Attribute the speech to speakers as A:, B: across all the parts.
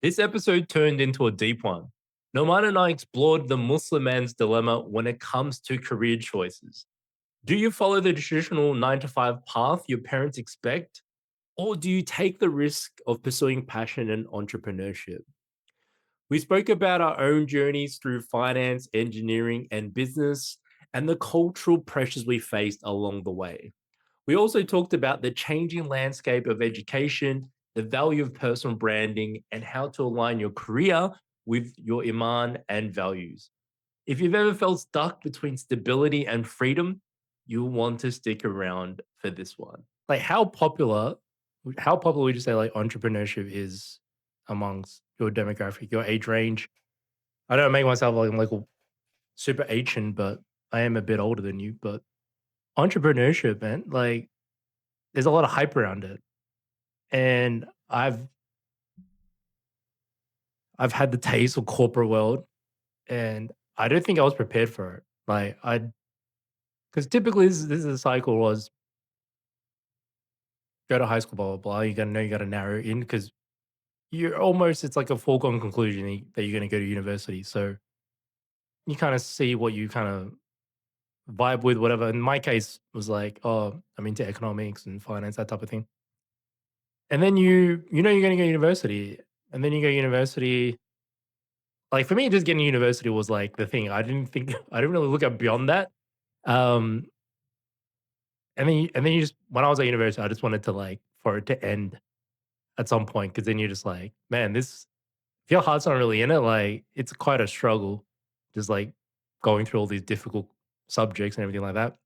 A: This episode turned into a deep one. Noman and I explored the Muslim man's dilemma when it comes to career choices. Do you follow the traditional 9 to 5 path your parents expect? Or do you take the risk of pursuing passion and entrepreneurship? We spoke about our own journeys through finance, engineering, and business, and the cultural pressures we faced along the way. We also talked about the changing landscape of education, the value of personal branding, and how to align your career with your iman and values. If you've ever felt stuck between stability and freedom, you'll want to stick around for this one. Like how popular would you say like entrepreneurship is amongst your demographic, your age range? I don't make myself like I'm like a super ancient, but I am a bit older than you. But entrepreneurship, man, like there's a lot of hype around it. And I've had the taste of corporate world and I don't think I was prepared for it. Like I because typically this is a cycle was go to high school, blah blah blah. You gotta know you gotta narrow in because you're almost it's like a foregone conclusion that you're gonna go to university. So you kind of see what you kind of vibe with, whatever. In my case, was like, oh, I'm into economics and finance, that type of thing. And then you know you're gonna go to university, and then you go to university. Like for me, just getting to university was like the thing. I didn't think I didn't really look at beyond that. Um, and then you just when I was at university, I just wanted to like for it to end at some point because then you're just like, man, this if your heart's not really in it, like it's quite a struggle, just like going through all these difficult subjects and everything like that.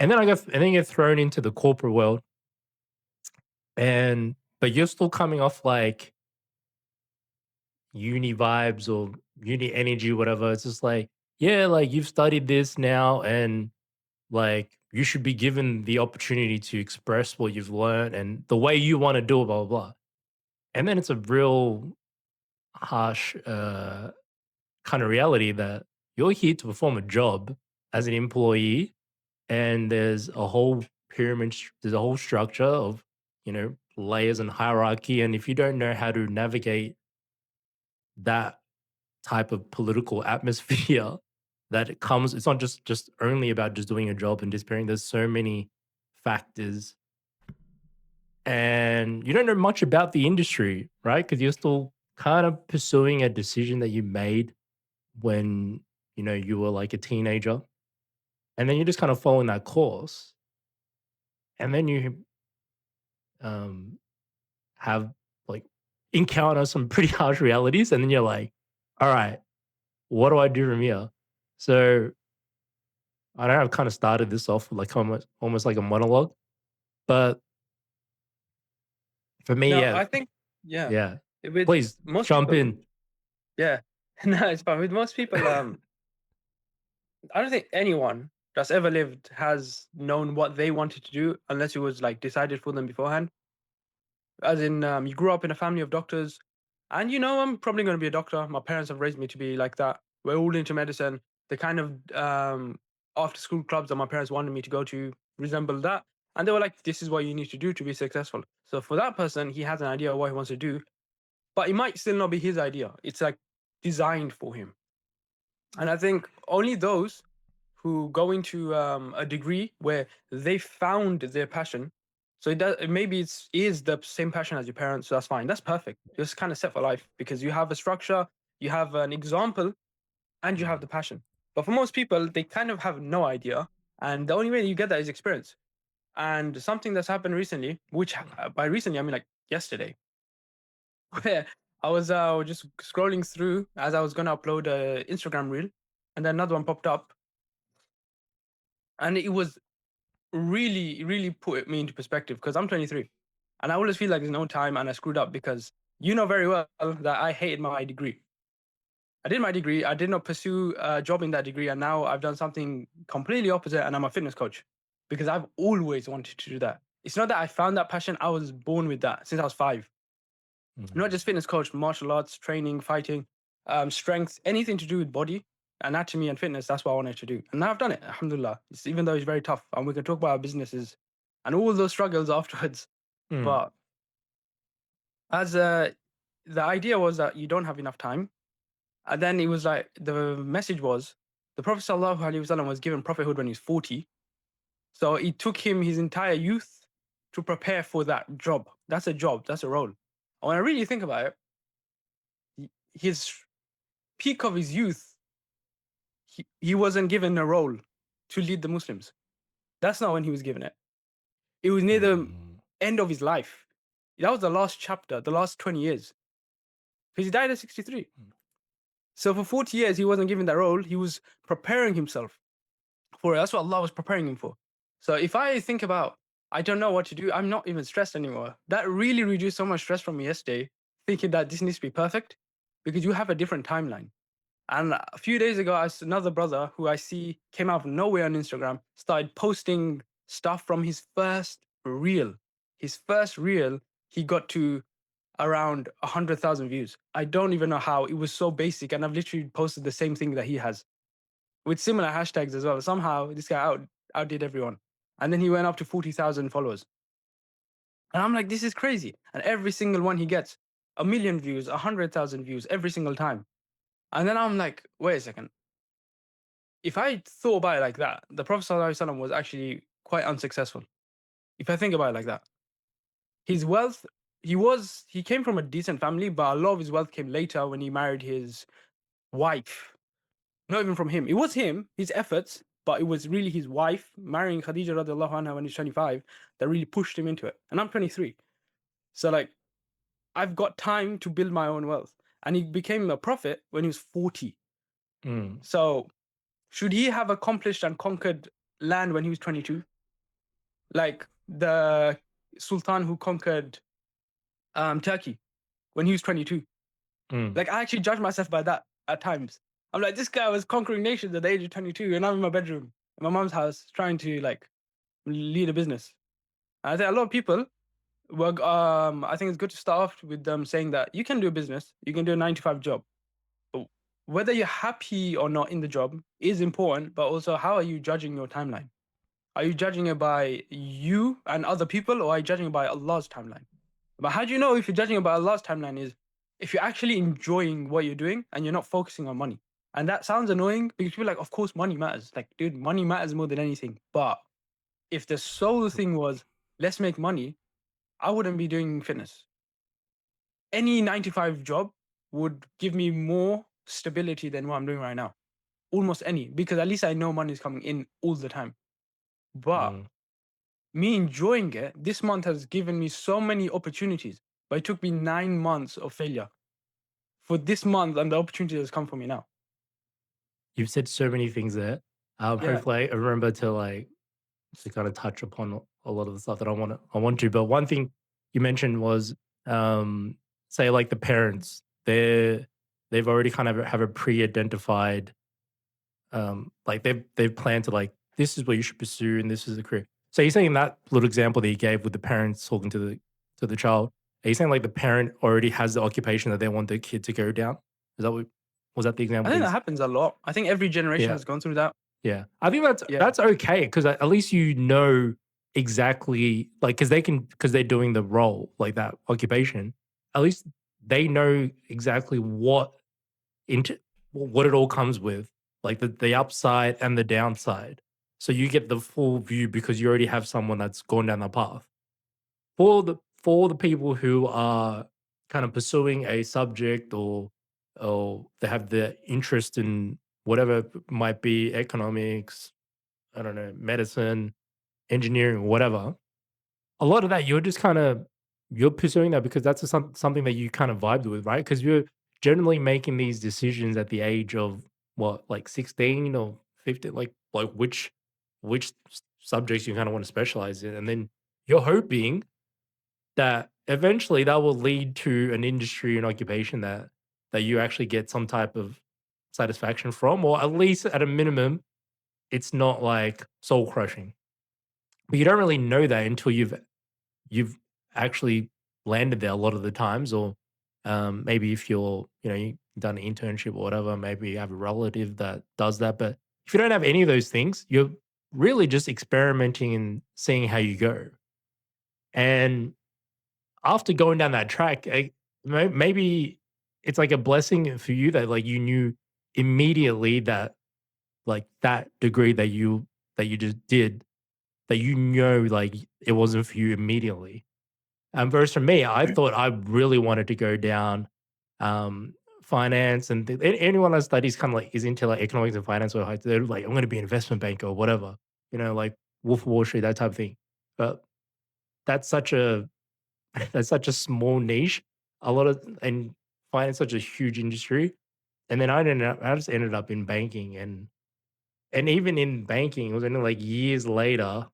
A: And then you get thrown into the corporate world, and but you're still coming off like uni vibes or uni energy, whatever. It's just like, yeah, like you've studied this now, and like you should be given the opportunity to express what you've learned and the way you want to do it, blah blah blah. And then it's a real harsh kind of reality that you're here to perform a job as an employee, and there's a whole there's a whole structure of layers and hierarchy, and if you don't know how to navigate that type of political atmosphere that it comes it's not just only about just doing a job and disappearing. There's so many factors and you don't know much about the industry, right? Because you're still kind of pursuing a decision that you made when you were like a teenager, and then you're just kind of following that course, and then you um have like encounter some pretty harsh realities, and then you're like, all right, what do I do from here? So I know I've kind of started this off with like almost like a monologue, but for me,
B: No,
A: yeah,
B: I think, yeah,
A: yeah.
B: with
A: Please
B: most
A: jump
B: people,
A: in.
B: yeah, no, it's fine. With most people, I don't think anyone that's ever lived has known what they wanted to do unless it was like decided for them beforehand. As in, you grew up in a family of doctors, and I'm probably going to be a doctor. My parents have raised me to be like that. We're all into medicine. The kind of after school clubs that my parents wanted me to go to resemble that. And they were like, this is what you need to do to be successful. So for that person, he has an idea of what he wants to do, but it might still not be his idea. It's like designed for him. And I think only those who go into a degree where they found their passion. So maybe it's is the same passion as your parents. So that's fine. That's perfect. You're just kind of set for life because you have a structure, you have an example, and you have
A: Mm,
B: the passion. But for most people, they kind of have no idea, and the only way you get that is experience. And something that's happened recently, which by recently I mean like yesterday, where I was just scrolling through as I was gonna upload a Instagram reel, and then another one popped up, and it was really, really put me into perspective because I'm 23, and I always feel like there's no time, and I screwed up because you know very well that I hated my degree. I did my degree, I did not pursue a job in that degree, and now I've done something completely opposite, and I'm a fitness coach because I've always wanted to do that. It's not that I found that passion; I was born with that since I was 5. Not
A: mm.
B: just fitness coach, martial arts, training, fighting, strength, anything to do with body, anatomy, and fitness. That's what I wanted to do. And now I've done it. Alhamdulillah. Even though it's very tough. And we can talk about our businesses and all those struggles afterwards.
A: Mm.
B: But as a the idea was that you don't have enough time. And then it was like the message was the Prophet sallallahu alaihi wasallam was given prophethood when he was 40. So it took him his entire youth to prepare for that job. That's a job. That's a role. And when I really think about it, his peak of his youth, he wasn't given a role to lead the Muslims. That's not when he was given it. It was near the
A: Mm,
B: end of his life. That was the last chapter, the last 20 years. Because he died at 63.
A: mm,
B: So for 40 years, he wasn't given that role. He was preparing himself for it. That's what Allah was preparing him for. So if I think about, I don't know what to do, I'm not even stressed anymore. That really reduced so much stress from me yesterday, thinking that this needs to be perfect because you have a different timeline. And a few days ago, another brother who I see came out of nowhere on Instagram, started posting stuff from his first reel. His first reel, he got to around 100,000 views. I don't even know how. It was so basic. And I've literally posted the same thing that he has with similar hashtags as well. Somehow this guy outdid everyone. And then he went up to 40,000 followers. And I'm like, this is crazy. And every single one he gets, 1 million views, 100,000 views every single time. And then I'm like, wait a second. If I thought about it like that, the Prophet ﷺ was actually quite unsuccessful. If I think about it like that, his wealth, he came from a decent family, but a lot of his wealth came later when he married his wife. Not even from him. It was him, his efforts, but it was really his wife marrying Khadija radiallahu anha when he's 25 that really pushed him into it. And I'm 23. So like I've got time to build my own wealth. And he became a prophet when he was 40.
A: mm,
B: So should he have accomplished and conquered land when he was 22? Like the Sultan who conquered Turkey when he was 22.
A: mm.
B: Like I actually judge myself by that at times. I'm like, this guy was conquering nations at the age of 22, and I'm in my bedroom, in my mom's house, trying to like lead a business. And I think a lot of people were. I think it's good to start off with them saying that you can do a business, you can do a 9 to 5 job, but whether you're happy or not in the job is important. But also, how are you judging your timeline? Are you judging it by you and other people, or are you judging it by Allah's timeline? But how do you know if you're judging it by Allah's timeline is if you're actually enjoying what you're doing and you're not focusing on money. And that sounds annoying because people are like, of course, money matters. Like, dude, money matters more than anything. But if the sole thing was, let's make money, I wouldn't be doing fitness. Any 9 to 5 job would give me more stability than what I'm doing right now. Almost any, because at least I know money is coming in all the time. But
A: Mm.
B: me enjoying it, this month has given me so many opportunities, but it took me 9 months of failure for this month and the opportunity that's come for me now.
A: You've said so many things there.
B: Yeah.
A: Hopefully, I remember to kind of touch upon a lot of the stuff that I want to. But one thing you mentioned was, say, like the parents, they've already kind of have a pre-identified, like they've planned to like this is what you should pursue and this is the career. So you're saying that little example that you gave with the parents talking to the child, are you saying like the parent already has the occupation that they want their kid to go down? Is that what was that the
B: I
A: example that
B: think
A: you?
B: that happens a lot. I think every generation
A: Yeah.
B: has gone through that.
A: Yeah. I think
B: Yeah.
A: that's okay because at least you know exactly like because they're doing the role like that occupation. At least they know exactly into what it all comes with, like the upside and the downside. So you get the full view because you already have someone that's gone down that path. For the people who are kind of pursuing a subject or they have the interest in whatever might be economics, I don't know, medicine, engineering, whatever. A lot of that you're just kind of you're pursuing that because that's something that you kind of vibed with, right? Because you're generally making these decisions at the age of what, like 16 or 15, like which subjects you kind of want to specialize in, and then you're hoping that eventually that will lead to an industry and occupation that you actually get some type of satisfaction from, or at least at a minimum, it's not like soul crushing. But you don't really know that until you've actually landed there a lot of the times, or maybe if you've done an internship or whatever, maybe you have a relative that does that. But if you don't have any of those things, you're really just experimenting and seeing how you go. And after going down that track, maybe it's like a blessing for you that like you knew immediately that like that degree that you just did that you know like it wasn't for you immediately. Versus for me, I thought I really wanted to go down um, finance and anyone that studies kind of like is into like economics and finance or like they're like I'm going to be an investment banker or whatever, like Wolf of Wall Street that type of thing. But that's such a that's such a small niche. A lot of and finance such a huge industry. And then I just ended up in banking and even in banking, it was only like years later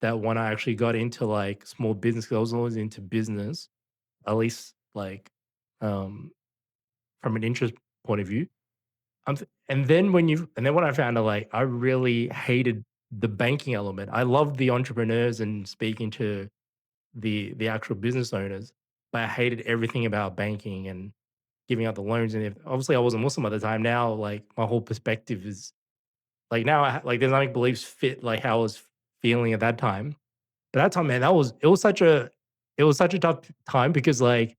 A: that when I actually got into like small business, 'cause I was always into business, at least like um from an interest point of view. And then when I found out like I really hated the banking element. I loved the entrepreneurs and speaking to the actual business owners, but I hated everything about banking and giving out the loans. And if obviously I wasn't Muslim at the time, now like my whole perspective is like now like the Islamic beliefs fit like how I was feeling at that time. But that time, man, it was such a tough time because like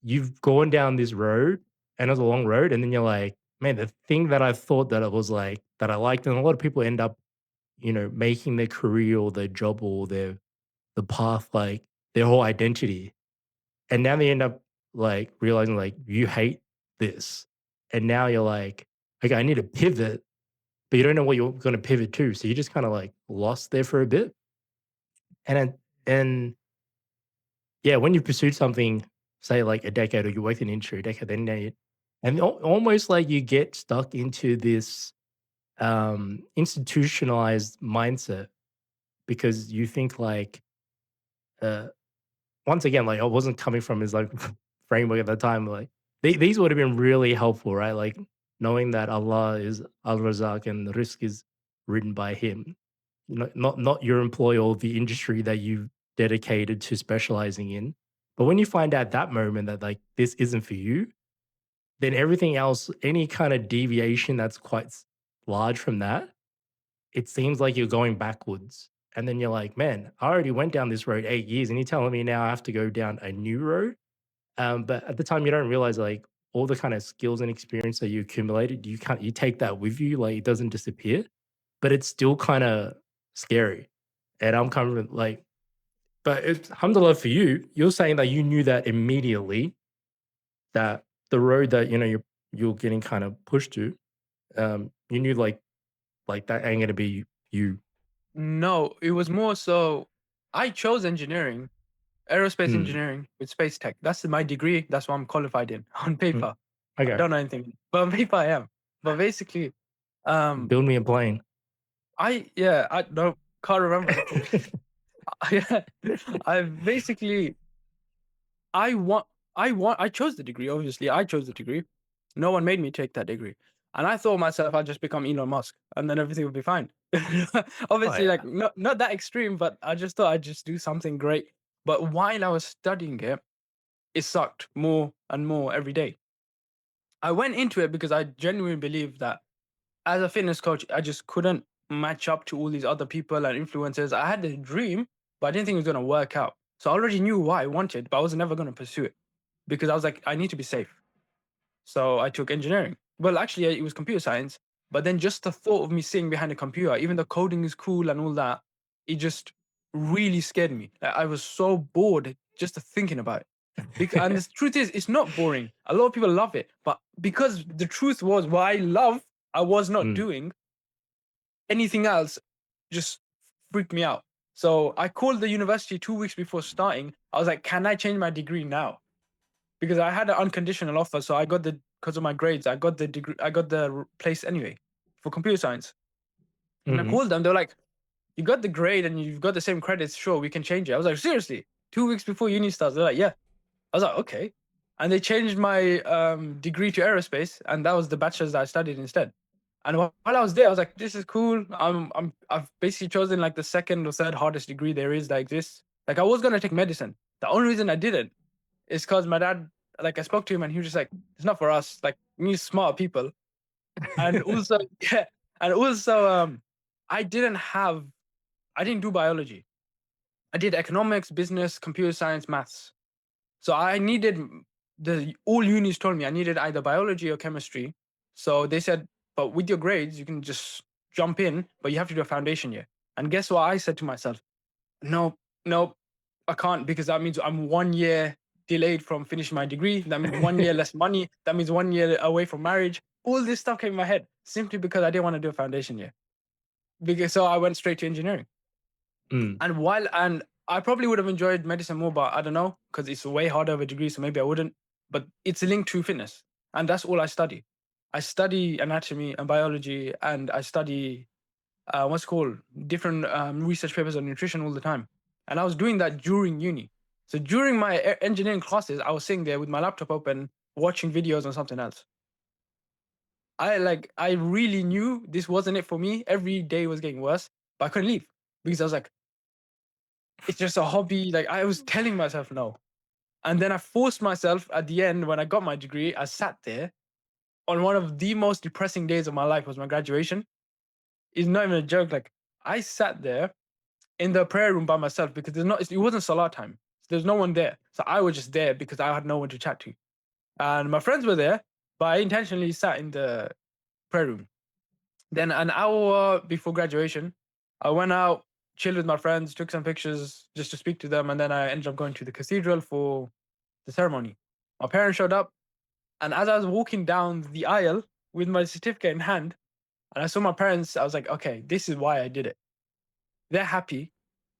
A: you've gone down this road and it's a long road, and then you're like, man, the thing that I thought that it was like that I liked, and a lot of people end up, making their career or their job or the path like their whole identity. And now they end up like realizing like you hate this. And now you're like, okay, I need to pivot, but you don't know what you're gonna pivot to. So you just kind of like lost there for a bit. And yeah, when you pursued something, say like a decade, or you worked in the industry a decade, then almost like you get stuck into this institutionalized mindset because you think like uh, once again, like I wasn't coming from his like framework at the time. Like these would have been really helpful, right? Like knowing that Allah is Al Razak and the risk is written by Him, not your employer or the industry that you've dedicated to specializing in. But when you find out that moment that like this isn't for you, then everything else, any kind of deviation that's quite large from that, it seems like you're going backwards. And then you're like, man, I already went down this road 8 years, and you're telling me now I have to go down a new road. But at the time, you don't realize like all the kind of skills and experience that you accumulated, you take that with you, like it doesn't disappear, but it's still kind of scary. And I'm kind of like, but it's alhamdulillah for you. You're saying that you knew that immediately that the road that you're getting kind of pushed to, you knew like that ain't gonna be you.
B: No, it was more so I chose engineering, aerospace
A: Mm,
B: engineering with space tech. That's my degree. That's what I'm qualified in on
A: mm,
B: paper. I
A: okay,
B: don't know anything, but on paper I am. But basically, um,
A: build me a plane.
B: I don't can't remember. Yeah, I basically I want I chose the degree. Obviously, I chose the degree. No one made me take that degree. And I thought myself I'd just become Elon Musk and then everything would be fine.
A: Oh
B: Obviously, like
A: yeah.
B: not that extreme, but I just thought I'd just do something great. But while I was studying it, it sucked more and more every day. I went into it because I genuinely believed that as a fitness coach, I just couldn't match up to all these other people and influencers. I had a dream, but I didn't think it was gonna work out. So I already knew what I wanted, but I was never gonna pursue it because I was like, I need to be safe. So I took engineering. Well, actually, it was computer science. But then just the thought of me sitting behind a computer, even though coding is cool and all that, it just really scared me. Like, I was so bored just thinking about it. And the truth is, it's not boring. A lot of people love it. But because the truth was what I love, I was not
A: Mm.
B: doing anything else, just freaked me out. So I called the university 2 weeks before starting. I was like, can I change my degree now? Because I had an unconditional offer, so I got the because of my grades, I got the degree, I got the place anyway for computer science. And I
A: Mhm.
B: called them. They're like, "You got the grade and you've got the same credits. Sure, we can change it." I was like, "Seriously?" 2 weeks before uni starts, they're like, "Yeah." I was like, "Okay," and they changed my degree to aerospace, and that was the bachelor's that I studied instead. And while I was there, I was like, "This is cool. I've basically chosen like the second or third hardest degree there is that exists." Like I was gonna take medicine. The only reason I didn't is because my dad, like I spoke to him and he was just like, it's not for us. Like we need smart people. And also, yeah, and also I didn't have I didn't do biology. I did economics, business, computer science, maths. So I needed the all unis told me I needed either biology or chemistry. So they said, but with your grades, you can just jump in, but you have to do a foundation year. And guess what I said to myself? No, no, I can't, because that means I'm 1 year delayed from finishing my degree. That means 1 year less money. That means 1 year away from marriage. All this stuff came in my head simply because I didn't want to do a foundation year. Because so I went straight to engineering.
A: Mm,
B: And I probably would have enjoyed medicine more, but I don't know, because it's way harder of a degree, so maybe I wouldn't. But it's linked to fitness, and that's all I study. I study anatomy and biology, and I study what's it called different research papers on nutrition all the time. And I was doing that during uni. So during my engineering classes, I was sitting there with my laptop open, watching videos on something else. I really knew this wasn't it for me. Every day was getting worse, but I couldn't leave because I was like, it's just a hobby. Like I was telling myself no. And then I forced myself at the end when I got my degree. I sat there on one of the most depressing days of my life was my graduation. It's not even a joke. Like I sat there in the prayer room by myself because it wasn't Salah time. There's no one there. So I was just there because I had no one to chat to. And my friends were there, but I intentionally sat in the prayer room. Then an hour before graduation, I went out, chilled with my friends, took some pictures just to speak to them, and then I ended up going to the cathedral for the ceremony. My parents showed up, and as I was walking down the aisle with my certificate in hand, and I saw my parents, I was like, okay, this is why I did it. They're happy,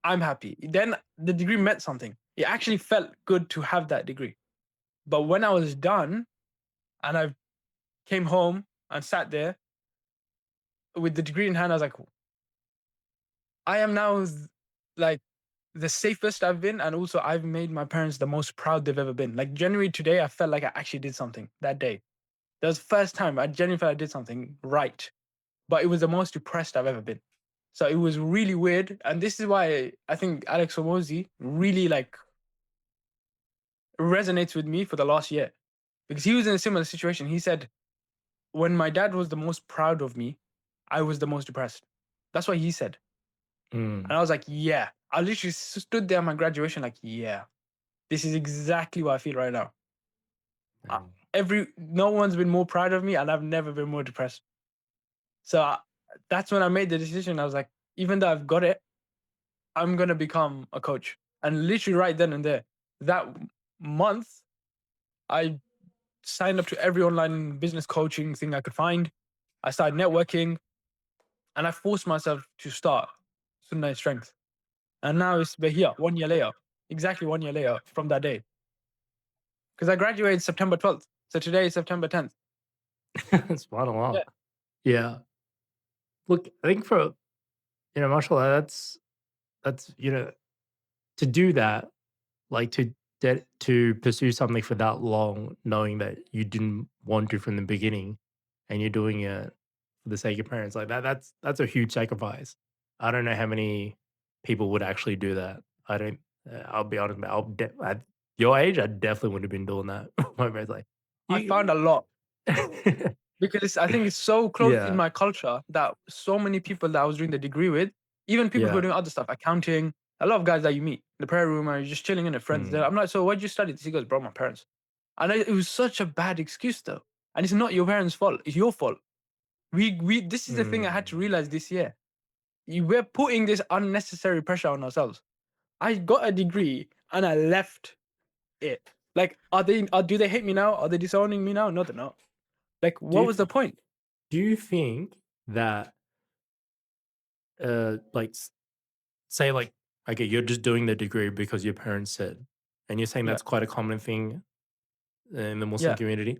B: I'm happy. Then the degree meant something. It actually felt good to have that degree. But when I was done and I came home and sat there with the degree in hand, I was like, I am now like the safest I've been, and also I've made my parents the most proud they've ever been. Like genuinely today, I felt like I actually did something that day. That was the first time I genuinely felt I did something right, but it was the most depressed I've ever been. So it was really weird, and this is why I think Alex Omozi really like resonates with me for the last year, because he was in a similar situation. He said when my dad was the most proud of me, I was the most depressed. That's what he said.
A: mm,
B: And I was like, yeah. I literally stood there at my graduation, like, yeah, this is exactly what I feel right now. Uh,
A: mm,
B: no one's been more proud of me, and I've never been more depressed. So that's when I made the decision. I was like, even though I've got it, I'm gonna become a coach. And literally right then and there, that month, I signed up to every online business coaching thing I could find. I started networking, and I forced myself to start Sunday Strength. And now we're here 1 year later, exactly 1 year later from that day. Because I graduated September 12th. So today is September 10th.
A: That's quite a
B: Yeah.
A: lot. Yeah. Look, I think for, mashallah, that's, to do that, like to pursue something for that long, knowing that you didn't want to from the beginning, and you're doing it for the sake of parents, like that's a huge sacrifice. I don't know how many people would actually do that. I don't. I'll be honest, man, at your age, I definitely wouldn't have been doing that. My parents like
B: I
A: you.
B: found a lot because I think it's so close in
A: Yeah,
B: my culture that so many people that I was doing the degree with, even people who are
A: yeah.
B: doing other stuff, accounting, a lot of guys that you meet in the prayer room and you're just chilling in the friends there.
A: Mm,
B: I'm like, so what'd you study? He goes, bro, my parents. And it was such a bad excuse though. And it's not your parents' fault, it's your fault. This is the thing I had to
A: mm.
B: realize this year. We're putting this unnecessary pressure on ourselves. I got a degree and I left it. Like, do they hate me now? Are they disowning me now? No, they're not. Like,
A: Do
B: what
A: you
B: was the point?
A: do you think that like say like, okay, you're just doing the degree because your parents said, and you're saying
B: Yeah.
A: that's quite a common thing in the Muslim
B: Yeah.
A: community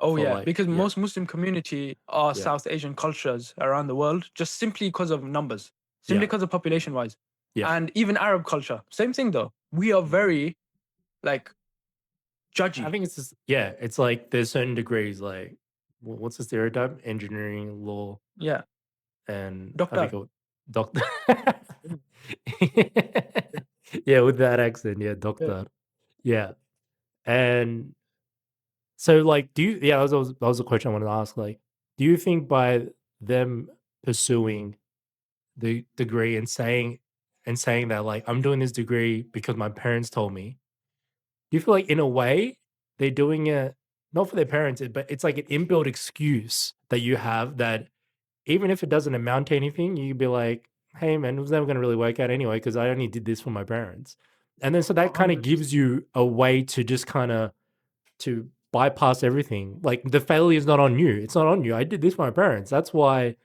B: Oh
A: for
B: yeah.
A: like,
B: Because
A: yeah,
B: most Muslim community are
A: yeah,
B: South Asian cultures around the world, just simply because of numbers, simply
A: yeah,
B: because of population wise.
A: yeah.
B: And even Arab culture, same thing though. We are
A: Mm.
B: very like
A: I
B: judgy.
A: think it's just, yeah, it's like there's certain degrees like what's the stereotype? Engineering, law,
B: Yeah.
A: and I think
B: Doctor.
A: doctor.
B: Mm. Yeah.
A: Yeah, with that accent, yeah,
B: Yeah.
A: doctor. Yeah, and so, like, do you yeah, that was a question I wanted to ask, like, do you think by them pursuing the degree and saying that, like, "I'm doing this degree because my parents told me," do you feel like in a way they're doing it not for their parents, but it's like an inbuilt excuse that you have that even if it doesn't amount to anything, you would be like, "Hey, man, it was never gonna really work out anyway because I only did this for my parents." And then so that kinda
B: 100%.
A: gives you a way to just kinda to bypass everything. Like, the failure is not on you. It's not on you. I did this for my parents. That's why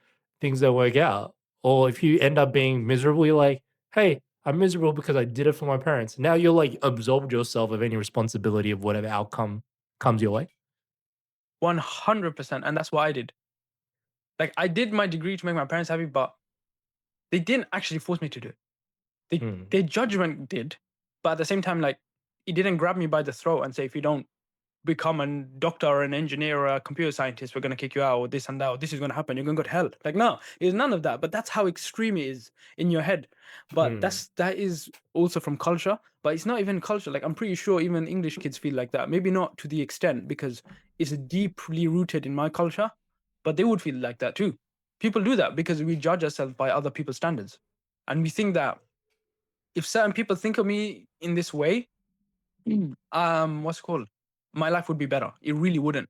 A: things don't work out. Or if you end up being miserable, you're like, "Hey, I'm miserable because I did it for my parents." Now you're, like, absolved yourself of any responsibility of whatever outcome comes your way.
B: 100%. And that's what I did. Like, I did my degree to make my parents happy, but they didn't actually force me to do it.
A: Mm,
B: Their judgment did, but at the same time, like, it didn't grab me by the throat and say, if you don't become a doctor or an engineer or a computer scientist, we're gonna kick you out, or this and that, or this is gonna happen, you're gonna go to hell. Like, no, it's none of that. But that's how extreme it is in your head. But
A: mm,
B: that is also from culture, but it's not even culture. Like, I'm pretty sure even English kids feel like that. Maybe not to the extent because it's deeply rooted in my culture, but they would feel like that too. People do that because we judge ourselves by other people's standards. And we think that if certain people think of me in this way, what's it called? My life would be better. It really wouldn't.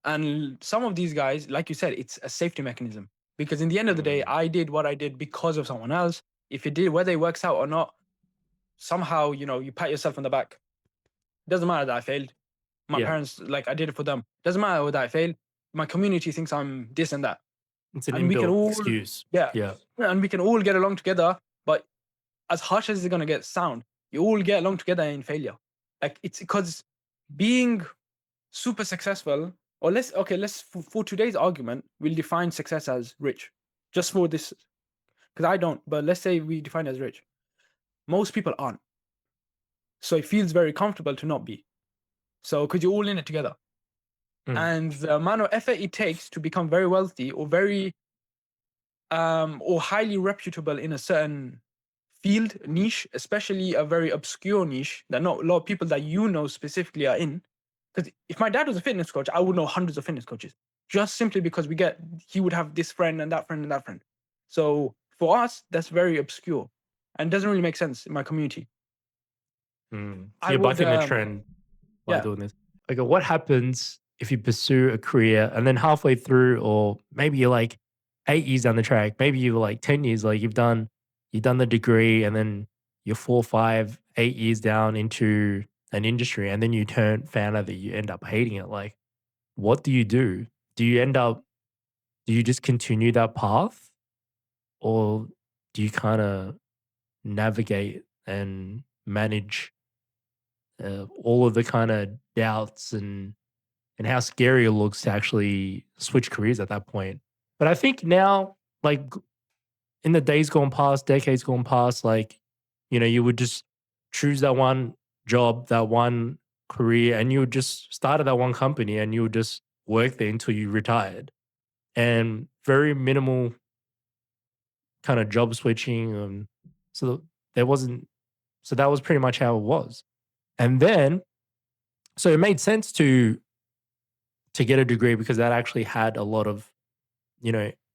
B: And some of these guys, like you said, it's a safety mechanism. Because in the end of the day,
A: mm.
B: I did what I did because of someone else. If it did, whether it works out or not, somehow, you pat yourself on the back. Doesn't matter that I failed. My
A: Yeah,
B: parents, like, I did it for them. Doesn't matter that I failed. My community thinks I'm this and that.
A: it's an
B: And we can
A: inbuilt
B: all,
A: excuse.
B: yeah,
A: Yeah.
B: and we can all get along together. But as harsh as it's going to get sound, you all get along together in failure. Like, it's because being super successful, or let's for today's argument, we'll define success as rich. Just for this, because I don't, but let's say we define it as rich. Most people aren't. So it feels very comfortable to not be. So because you're all in it together.
A: Mm,
B: And the amount of effort it takes to become very wealthy or very or highly reputable in a certain field, niche, especially a very obscure niche that not a lot of people that specifically are in. Because if my dad was a fitness coach, I would know hundreds of fitness coaches just simply because he would have this friend and that friend and that friend. So for us, that's very obscure and doesn't really make sense in my community.
A: mm. So
B: I
A: you're
B: would,
A: bucking the trend by
B: yeah,
A: doing this. Okay, what happens if you pursue a career and then halfway through, or maybe you're like 8 years down the track, maybe you're like 10 years, like you've done the degree, and then you're 4, 5, 8 years down into an industry, and then found out that you end up hating it. Like, what do you do? Do you end up do you just continue that path, or do you kind of navigate and manage all of the kind of doubts and how scary it looks to actually switch careers at that point? But I think now, like, in the days gone past, decades gone past, like, you would just choose that one job, that one career, and you would just start at that one company and you would just work there until you retired. And very minimal kind of job switching. So there wasn't, so that was pretty much how it was. And then, so it made sense to get a degree because that actually had a lot of,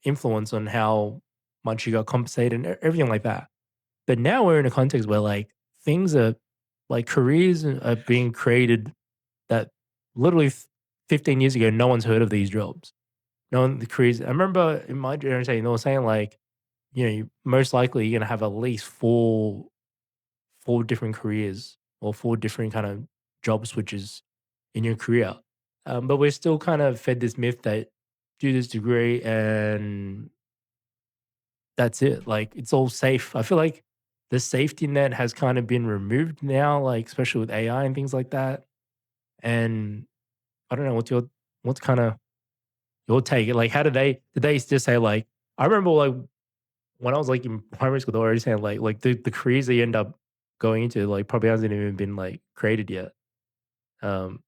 A: influence on how much you got compensated and everything like that. But now we're in a context where like things are like careers are being created that literally 15 years ago, no one's heard of these jobs. No one, the careers. I remember in my generation, they were saying like, most likely you're going to have at least four different careers or four different kind of job switches in your career. But we're still kind of fed this myth that do this degree and that's it. Like it's all safe. I feel like the safety net has kind of been removed now, like especially with AI and things like that. And I don't know what's kind of your take. Like, how did they just say like? I remember like when I was like in primary school, they were already saying like the careers they end up going into like probably hasn't even been like created yet. Um,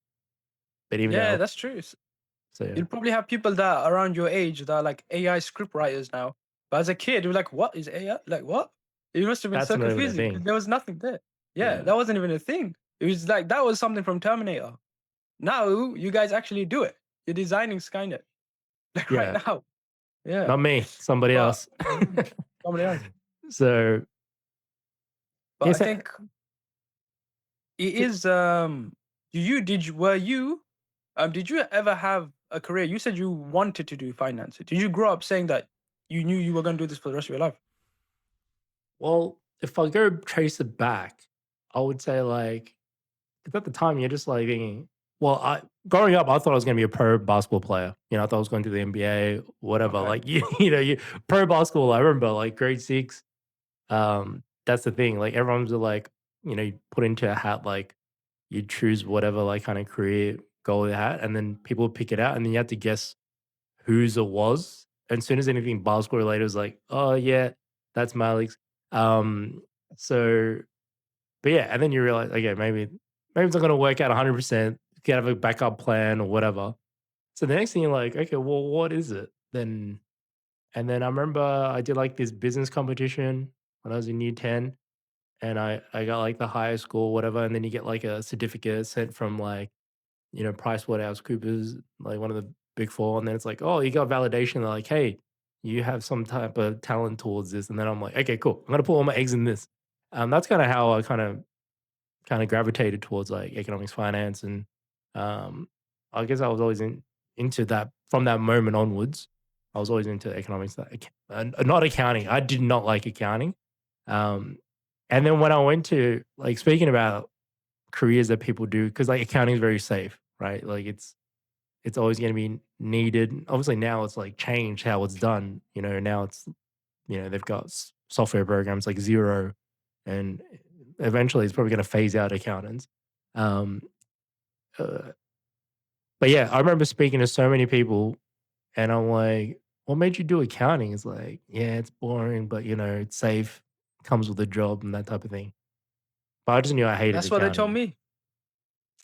A: but even
B: yeah,
A: now,
B: that's true.
A: so yeah,
B: You'll probably have people that are around your age that are like AI script writers now. But as a kid, you're like, what is AI? Like, what? It must have been
A: that's
B: so
A: not even a
B: confusing because
A: thing.
B: there was nothing there. Yeah,
A: Yeah,
B: that wasn't even a thing. It was like, that was something from Terminator. Now you guys actually do it. You're designing Skynet, like right
A: yeah,
B: now. Yeah.
A: not me, somebody
B: But
A: else.
B: somebody else.
A: So
B: But I
A: yes,
B: think it
A: c-
B: is, were you did you ever have a career? You said you wanted to do finance. Did you grow up saying that you knew you were going to do this for the rest of your life?
A: Well, if I go trace it back, I would say like 'cause at the time you're just like thinking, well, I growing up, I thought I was gonna be a pro basketball player. You know, I thought I was going to the NBA, whatever.
B: Okay.
A: Like you know, you pro basketball. I remember like grade six. That's the thing. Like everyone's like, you know, you put into a hat like you choose whatever like kind of career goal you had, and then people would pick it out, and then you had to guess whose it was. And as soon as anything basketball related was like, oh yeah, that's Malik's. Um, so but yeah, and then you realize, okay, maybe it's not gonna work out 100%. You gotta have a backup plan or whatever. So the next thing you're like, okay, well, what is it? Then and then I remember I did like this business competition when I was in year 10 and I got like the highest score, whatever, and then you get like a certificate sent from like, you know, PricewaterhouseCoopers, like one of the big four, and then it's like, oh, you got validation. They're like, hey, you have some type of talent towards this. And then I'm like, okay, cool. I'm gonna put all my eggs in this. That's kind of how I kind of gravitated towards like economics, finance, and um, I guess I was always into that from that moment onwards. I was always into economics, not accounting. I did not like accounting. Um, and then when I went to like speaking about careers that people do, because like accounting is very safe, right? Like it's always going to be needed. Obviously now it's like changed how it's done. You know, now it's you know they've got software programs like Zero, and eventually it's probably going to phase out accountants. Um, uh, but yeah, I remember speaking to so many people, and I'm like, "What made you do accounting?" It's like, "Yeah, it's boring, but you know, it's safe, comes with a job, and that type of thing." But I just knew I hated
B: That's what they told
A: accounting.
B: me.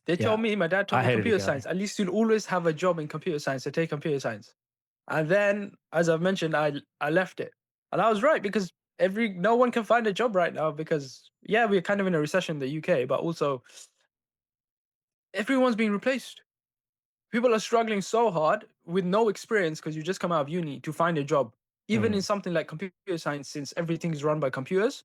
B: They
A: Yeah,
B: told me, my dad told
A: I
B: me
A: hated
B: computer science.
A: accounting.
B: At least you'll always have a job in computer science to take computer science. And then, as I've mentioned, I left it, and I was right because every no one can find a job right now because yeah, we're kind of in a recession in the UK, but also everyone's being replaced. People are struggling so hard with no experience because you just come out of uni to find a job. Even in
A: Mm,
B: something like computer science, since everything is run by computers,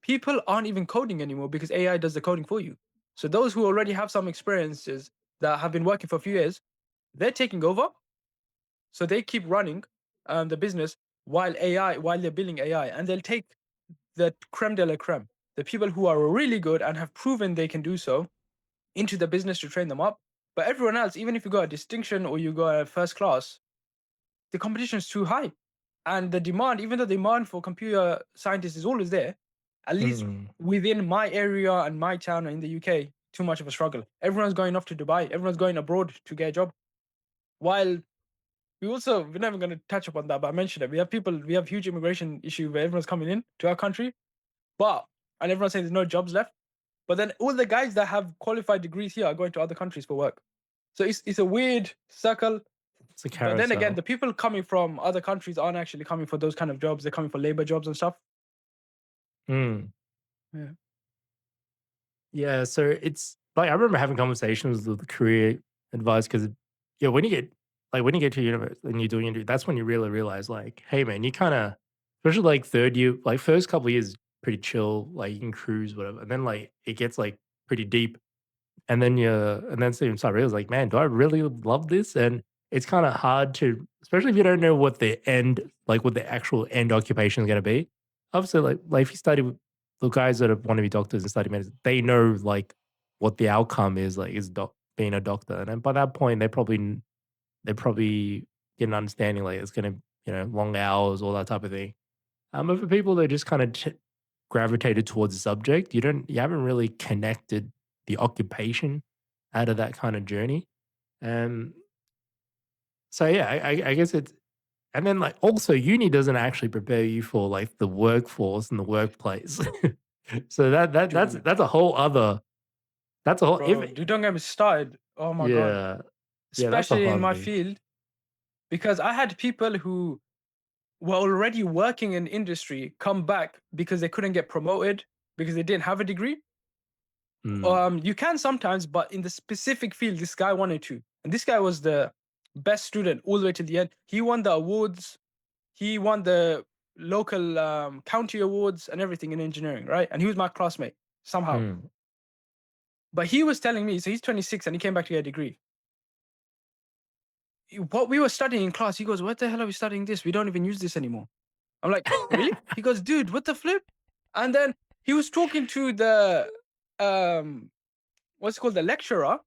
B: people aren't even coding anymore because AI does the coding for you. So those who already have some experiences that have been working for a few years, they're taking over. So they keep running the business while they're building AI, and they'll take the creme de la creme, the people who are really good and have proven they can do so, into the business to train them up. But everyone else, even if you got a distinction or you got a first class, the competition is too high. And the demand, even though the demand for computer scientists is always there, at least
A: mm.
B: within my area and my town in the UK, too much of a struggle. Everyone's going off to Dubai, everyone's going abroad to get a job. While we're never going to touch upon that, but I mentioned it. We have huge immigration issue where everyone's coming in to our country, but and everyone's saying there's no jobs left. But then all the guys that have qualified degrees here are going to other countries for work. So it's a weird circle.
A: It's a
B: But then again,
A: carousel.
B: the people coming from other countries aren't actually coming for those kind of jobs. They're coming for labor jobs and stuff.
A: Mm.
B: Yeah.
A: Yeah, so it's like I remember having conversations with career advice because yeah, when you get to university and you're doing it, that's when you really realize like, hey man, you kind of especially like third year, like first couple of years pretty chill, like you can cruise whatever, and then like it gets like pretty deep and then so you start realizing like, "Man, do I really love this?" And it's kinda hard to especially if you don't know what the end like, what the actual end occupation is gonna be. Obviously, like, if you study with the guys that wanna be doctors and study medicine, they know, like, what the outcome is, like, is being a doctor, and then by that point, they probably get an understanding, like, it's gonna you know, long hours, all that type of thing. But for people that just kinda gravitated towards the subject, you haven't really connected the occupation out of that kind of journey. Um, so yeah, I guess it's and then like also uni doesn't actually prepare you for like the workforce and the workplace. So
B: Dude,
A: that's a whole other that's a whole if
B: bro, dude, don't get me started. Oh my God.
A: yeah yeah that's a
B: Especially
A: whole
B: in
A: other
B: my
A: thing.
B: field, because I had people who were already working in industry come back because they couldn't get promoted because they didn't have a degree.
A: Mm,
B: You can sometimes, but in the specific field, this guy wanted to. And this guy was the best student all the way to the end. He won the awards. He won the local county awards and everything in engineering, right? And he was my classmate somehow.
A: mm,
B: But he was telling me, so he's 26 and he came back to get a degree. What we were studying in class, he goes, "What the hell are we studying this? We don't even use this anymore." I'm like, "Really?" He goes, "Dude, what the flip?" And then he was talking to the um what's it called, the lecturer.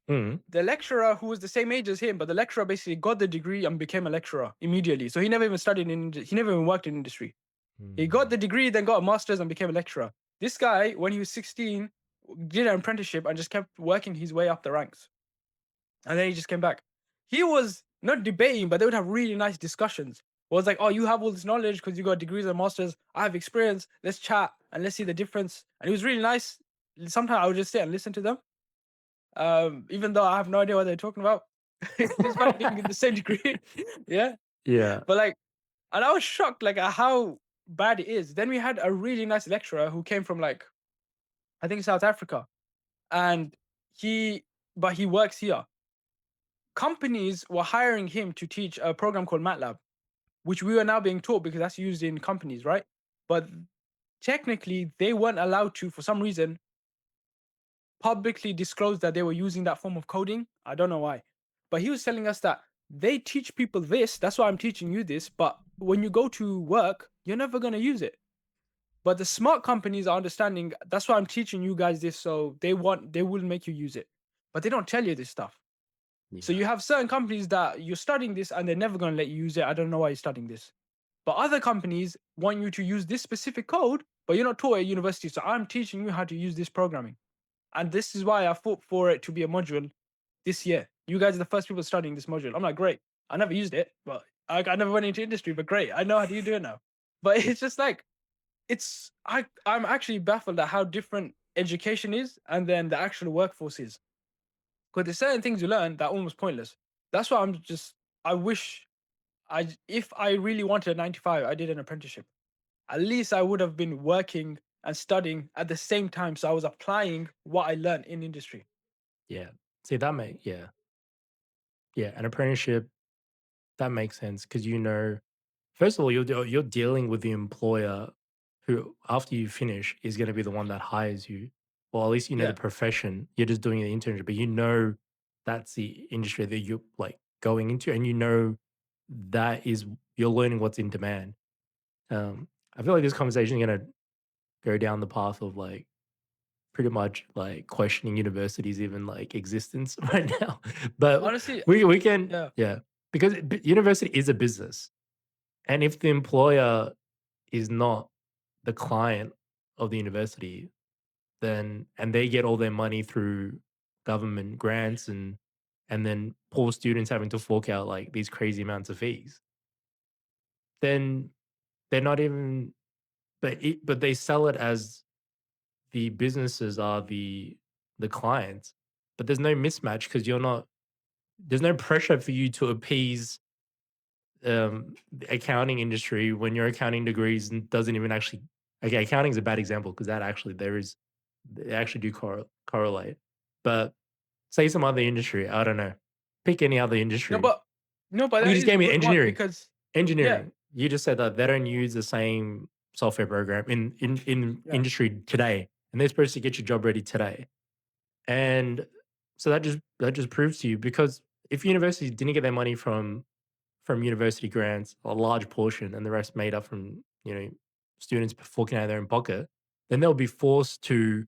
A: Mm,
B: The lecturer who was the same age as him, but the lecturer basically got the degree and became a lecturer immediately. So he never even studied he never even worked in industry. He got
A: mm.
B: the degree, then got a master's and became a lecturer. This guy, when he was 16, did an apprenticeship and just kept working his way up the ranks. And then he just came back. He was not debating, but they would have really nice discussions. It was like, "Oh, you have all this knowledge because you got degrees and masters. I have experience. Let's chat and let's see the difference." And it was really nice. Sometimes I would just sit and listen to them, even though I have no idea what they're talking about, despite being in the same degree. Yeah,
A: Yeah.
B: but like, and I was shocked like at how bad it is. Then we had a really nice lecturer who came from like I think South Africa, and he but he works here. Companies were hiring him to teach a program called MATLAB, which we are now being taught because that's used in companies, right? But technically, they weren't allowed to, for some reason, publicly disclose that they were using that form of coding. I don't know why. But he was telling us that they teach people this. That's why I'm teaching you this. But when you go to work, you're never going to use it. But the smart companies are understanding that's why I'm teaching you guys this. So they will make you use it. But they don't tell you this stuff. So
A: Yeah.
B: you have certain companies that you're studying this and they're never going to let you use it. I don't know why you're studying this. But other companies want you to use this specific code, but you're not taught at university. So I'm teaching you how to use this programming. And this is why I fought for it to be a module this year. You guys are the first people studying this module. I'm like, great. I never used it, but I never went into industry, but great. I know how to do it now. But it's just like, I'm actually baffled at how different education is and then the actual workforce is. Because there's certain things you learn that are almost pointless. That's why I wish if I really wanted a 95, I did an apprenticeship. At least I would have been working and studying at the same time. So I was applying what I learned in industry.
A: Yeah. See, that make yeah. Yeah, an apprenticeship, that makes sense because first of all, you're dealing with the employer who, after you finish, is gonna be the one that hires you. Well, at least you know the
B: Yeah.
A: profession. You're just doing the internship, but you know that's the industry that you're, like, going into, and you know that is you're learning what's in demand. I feel like this conversation is gonna go down the path of, like, pretty much, like, questioning universities' even, like, existence right now. But
B: Honestly,
A: we can
B: yeah.
A: yeah, because university is a business, and if the employer is not the client of the university, then and they get all their money through government grants and then poor students having to fork out, like, these crazy amounts of fees, then they're not even but they sell it as the businesses are the clients, but there's no mismatch because you're not there's no pressure for you to appease the accounting industry when your accounting degrees doesn't even actually okay, accounting is a bad example because that actually they actually do correlate. But say some other industry, I don't know. Pick any other
B: No,
A: industry.
B: but no, but
A: You
B: that
A: just
B: is a
A: gave me
B: good one
A: engineering.
B: because yeah,
A: Engineering. You just said that they don't use the same software program in
B: yeah,
A: industry today, and they're supposed to get your job ready today. And so that just proves to you because if universities didn't get their money from university grants, a large portion, and the rest made up from students forking out of their own pocket, then they'll be forced to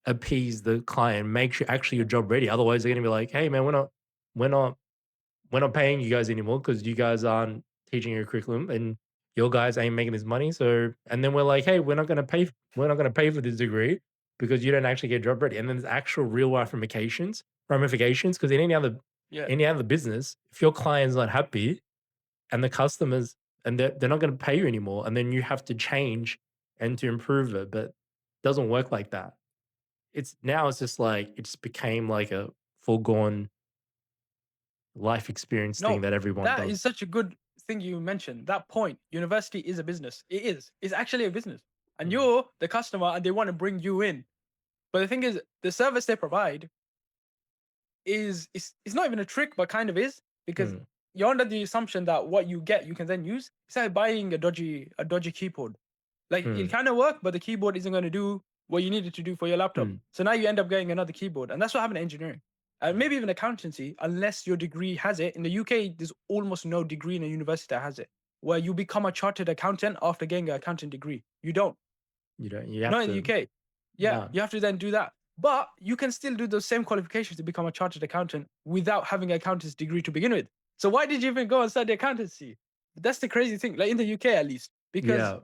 A: appease the client, make sure actually your job ready. Otherwise, they're gonna be like, "Hey, man, we're not we're not paying you guys anymore because you guys aren't teaching your curriculum and your guys ain't making this money." So, and then we're like, "Hey, we're not gonna pay for this degree because you don't actually get job ready." And then there's actual real life ramifications because in
B: yeah.
A: any other business, if your client's not happy and the customers and they're not going to pay you anymore, and then you have to change and to improve it, but it doesn't work like that. It's just like it just became like a foregone life experience thing
B: No,
A: that everyone
B: that is
A: does.
B: such a good thing you mentioned. That point, university is a business. It is. It's actually a business, and
A: Mm,
B: you're the customer, and they want to bring you in. But the thing is, the service they provide is it's not even a trick, but kind of is because
A: mm,
B: you're under the assumption that what you get you can then use. It's like buying a dodgy keyboard. Like it
A: mm,
B: kind of work, but the keyboard isn't going to do what you needed to do for your laptop.
A: Mm,
B: So now you end up getting another keyboard, and that's what happened in engineering. Maybe even accountancy, unless your degree has it. In the UK, there's almost no degree in a university that has it, where you become a chartered accountant after getting an accounting degree. You don't.
A: you don't. You have
B: Not in the
A: to.
B: UK. Yeah,
A: No.
B: you have to then do that. But you can still do those same qualifications to become a chartered accountant without having an accountant's degree to begin with. So why did you even go and study accountancy? That's the crazy thing, like in the UK at least, because
A: Yeah.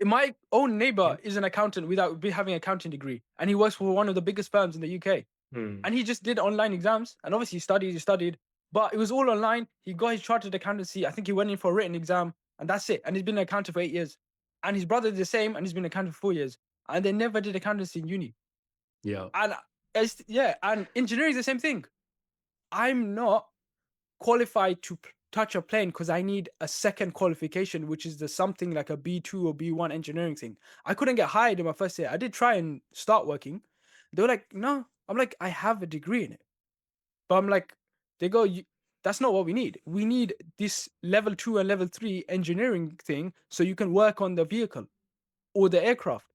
B: my own
A: Yeah.
B: neighbor is an accountant without having an accounting degree, and he works for one of the biggest firms in the UK.
A: Mm,
B: And he just did online exams, and obviously he studied, but it was all online. He got his chartered accountancy. I think he went in for a written exam, and that's it. And he's been an accountant for 8 years. And his brother did the same, and he's been an accountant for 4 years. And they never did accountancy in uni.
A: yeah.
B: And yeah, and engineering is the same thing. I'm not qualified to touch a plane because I need a second qualification, which is the something like a B2 or B1 engineering thing. I couldn't get hired in my first year. I did try and start working. They were like, no. I'm like, I have a degree in it. But I'm like, they go, that's not what we need. We need this level 2 and level 3 engineering thing so you can work on the vehicle or the aircraft.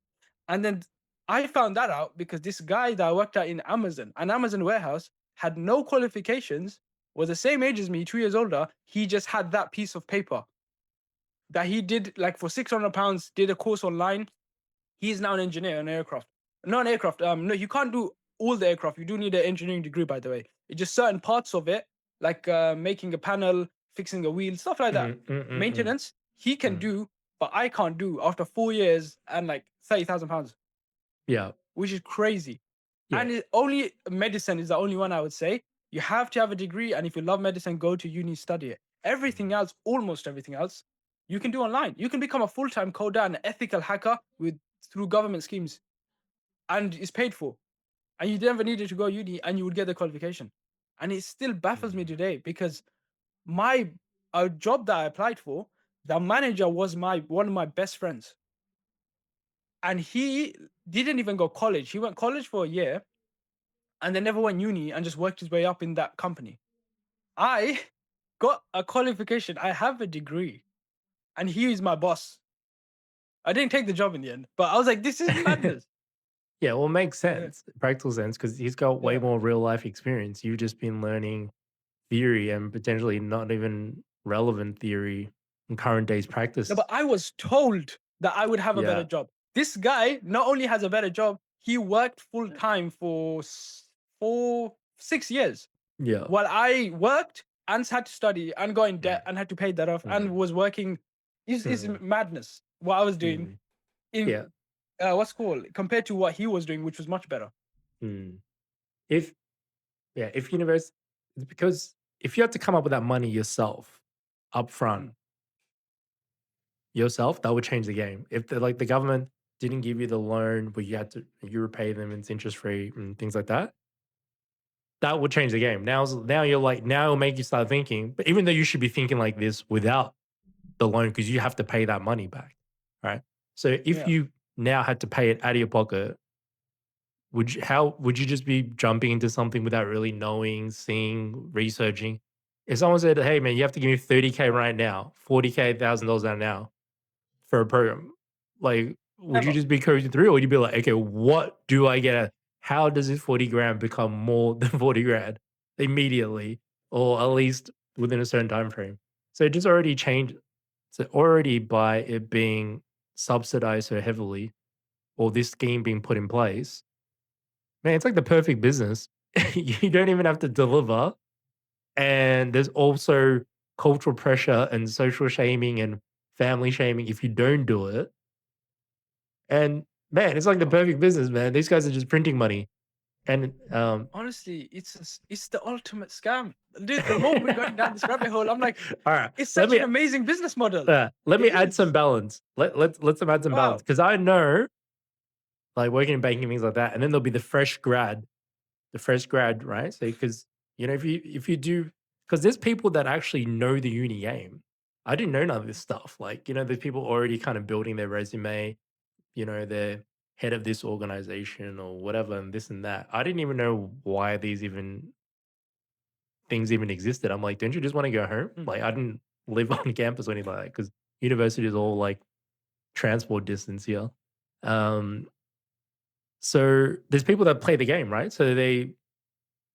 B: And then I found that out because this guy that I worked at in Amazon, an Amazon warehouse, had no qualifications, was the same age as me, 2 years older. He just had that piece of paper that he did like for £600, did a course online. He's now an engineer on aircraft. Not an aircraft. No, you can't do all the aircraft. You do need an engineering degree, by the way. It's just certain parts of it, like making a panel, fixing a wheel, stuff like that.
A: Mm, mm, mm, mm,
B: Maintenance, he can
A: mm.
B: do, but I can't do after 4 years and like £30,000,
A: Yeah.
B: which is crazy.
A: Yeah.
B: And only medicine is the only one I would say. You have to have a degree, and if you love medicine, go to uni, study it. Everything
A: Mm,
B: else, almost everything else, you can do online. You can become a full-time coder and ethical hacker with through government schemes, and it's paid for. And you never needed to go uni, and you would get the qualification. And it still baffles me
A: mm.
B: today because my a job that I applied for, the manager was my one of my best friends, and he didn't even go college. He went college for a year, and then never went uni and just worked his way up in that company. I got a qualification. I have a degree, and he is my boss. I didn't take the job in the end, but I was like, this is madness.
A: Yeah, well, it makes
B: Yeah,
A: sense, practical sense, because he's got way
B: yeah.
A: more real life experience. You've just been learning theory and potentially not even relevant theory in current day's
B: No,
A: practice.
B: but I was told that I would have a better
A: Yeah,
B: job. This guy not only has a better job, he worked full time for 6 years
A: yeah,
B: while I worked and had to study and got in
A: mm,
B: debt and had to pay that off and
A: mm,
B: was working. It's
A: mm,
B: madness what I was doing
A: mm.
B: in
A: Yeah.
B: what's called compared to what he was doing, which was much better.
A: Mm. If yeah, if universe, it's because if you had to come up with that money yourself, upfront
B: Mm.
A: yourself, that would change the game. If the government didn't give you the loan, but you repay them, and it's interest free and things like that, that would change the game. Now you're like now it'll make you start thinking. But even though you should be thinking like this without the loan, because you have to pay that money back, right? So if
B: Yeah.
A: you now had to pay it out of your pocket, how would you just be jumping into something without really knowing, seeing, researching? If someone said, "Hey man, you have to give me 30K right now, 40K, $1,000 out now for a program," like, would you
B: Never.
A: just be coasting through, or would you be like, "Okay, what do I get? How does this 40 grand become more than 40 grand immediately, or at least within a certain time frame?" So it just already changed. So already by it being subsidized so heavily, or this scheme being put in place, man, it's like the perfect business. You don't even have to deliver. And there's also cultural pressure and social shaming and family shaming if you don't do it. And man, it's like the
B: Oh,
A: perfect business, man. These guys are just printing money. And
B: honestly, it's the ultimate scam, dude. The more we're going down this rabbit hole, I'm like,
A: all right,
B: it's such an amazing business model.
A: let
B: It
A: me add some
B: is.
A: balance. Let's add some balance
B: Wow.
A: because I know like working in banking things like that, and then there'll be the fresh grad, right? So because if you do because there's people that actually know the uni game. I didn't know none of this stuff. Like there's people already kind of building their resume. They're head of this organization or whatever, and this and that. I didn't even know why these even things even existed. I'm like, don't you just want to go home?
B: Mm.
A: Like, I didn't live on campus or anything like that because university is all like transport distance here. Um, So there's people that play the game, right? So they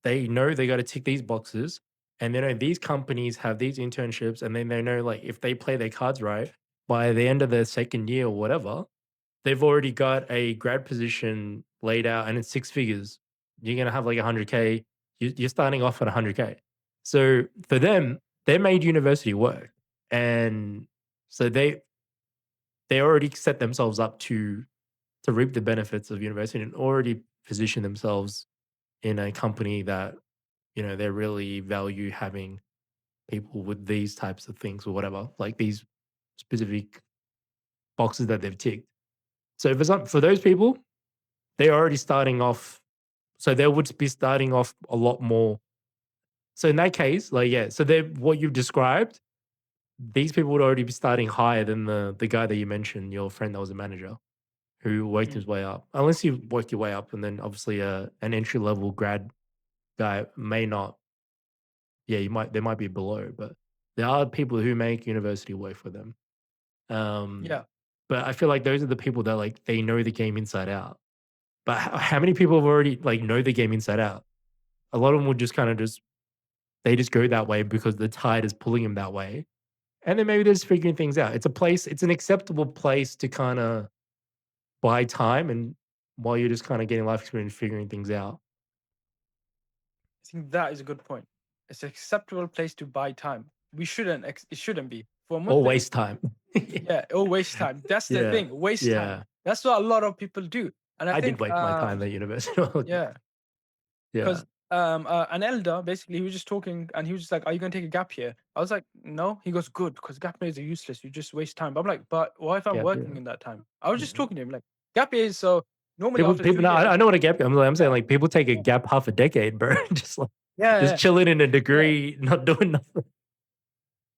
A: know they got to tick these boxes, and they know these companies have these internships, and then they know like if they play their cards right, by the end of their second year or whatever, they've already got a grad position laid out, and it's six figures. You're gonna have like 100K. You're starting off at 100K. So for them, they made university work, and so they already set themselves up to reap the benefits of university and already position themselves in a company that, they really value having people with these types of things or whatever, like these specific boxes that they've ticked. So for those people, they're already starting off. So they would be starting off a lot more. So in that case, like yeah, so they what you've described, these people would already be starting higher than the guy that you mentioned, your friend that was a manager who worked
B: Mm.
A: his way up. Unless you work your way up, and then obviously an entry level grad guy may not. Yeah, they might be below, but there are people who make university work for them. Um,
B: Yeah.
A: but I feel like those are the people that like they know the game inside out. But how many people have already like know the game inside out? A lot of them would just kind of they just go that way because the tide is pulling them that way, and then maybe they're just figuring things out. It's an acceptable place to kind of buy time, and while you're just kind of getting life experience, figuring things out
B: I think that is a good point. It's an acceptable place to buy time. It shouldn't be. For
A: or
B: Muslims,
A: waste time.
B: yeah, or waste time. That's the
A: Yeah,
B: thing, waste time.
A: yeah.
B: That's what a lot of people do. And I
A: I did
B: think,
A: waste my time at university.
B: yeah,
A: Yeah,
B: because an elder basically he was just talking and he was just like, "Are you gonna take a gap year?" I was like, "No." He goes, "Good, because gap years are useless. You just waste time." But I'm like, "But what if I'm
A: gap
B: working
A: year.
B: in that time?" I was just
A: Mhm.
B: talking to him like, "Gap years. So normally
A: People
B: after two
A: people no, I
B: years,
A: know what a gap year. I'm saying
B: yeah,
A: like people take a
B: yeah,
A: gap half a decade, bro. Just like
B: yeah,
A: just
B: yeah,
A: chilling in a
B: yeah.
A: degree, not doing nothing.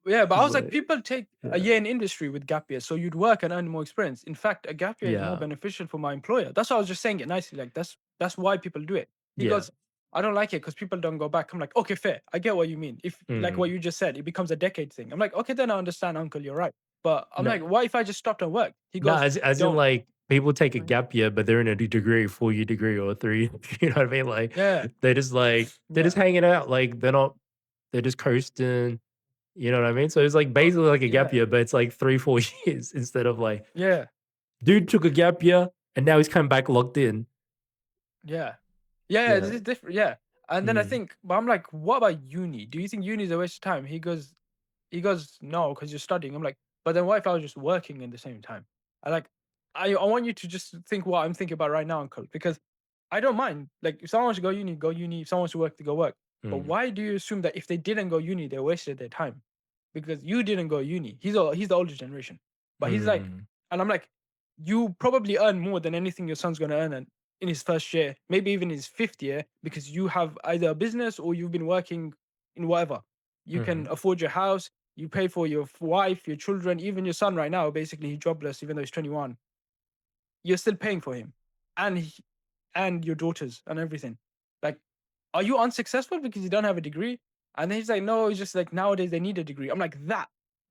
B: Yeah, but I
A: It's
B: was like,
A: like,
B: people take a
A: yeah,
B: year in industry with gap year, so you'd work and earn more experience. In fact, a gap year is more
A: yeah,
B: beneficial for my employer. That's why I was just saying it nicely. Like that's why people do it. He
A: yeah.
B: goes, I don't like it because people don't go back. I'm like, okay, fair. I get what you mean. If like what
A: Mm.
B: you just said, it becomes a decade thing. I'm like, okay, then I understand, Uncle. You're right. But I'm
A: No,
B: like, what if I just stopped and work? He
A: no,
B: goes,
A: as in
B: don't.
A: like people take a
B: I'm like,
A: gap year, but they're in a degree, 4 year degree or three. You know what I mean? Like
B: yeah,
A: they're
B: yeah,
A: just hanging out. Like they're just coasting. You know what I mean? So it's like basically like a gap
B: yeah,
A: year, but it's like 3 4 years instead of like
B: yeah.
A: dude took a gap year and now he's come back locked in.
B: Yeah. Yeah, this
A: Yeah.
B: is different. Yeah. And then I
A: Mm.
B: think, but I'm like, what about uni? Do you think uni is a waste of time? He goes, no, because you're studying. I'm like, but then what if I was just working in the same time? I like, I want you to just think what I'm thinking about right now, Uncle, because I don't mind. Like, if someone wants to go uni, go uni. If someone wants to work, to go work. But
A: Mm.
B: why do you assume that if they didn't go uni, they wasted their time? Because you didn't go uni. He's the older generation, but he's like,
A: Mm.
B: and I'm like, you probably earn more than anything your son's gonna earn in his first year, maybe even his fifth year, because you have either a business or you've been working in whatever. You can
A: Mhm.
B: afford your house, you pay for your wife, your children, even your son right now. Basically, he's jobless, even though he's 21. You're still paying for him, and and your daughters and everything. Like, are you unsuccessful because you don't have a degree? And then he's like, no, it's just like nowadays they need a degree. I'm like,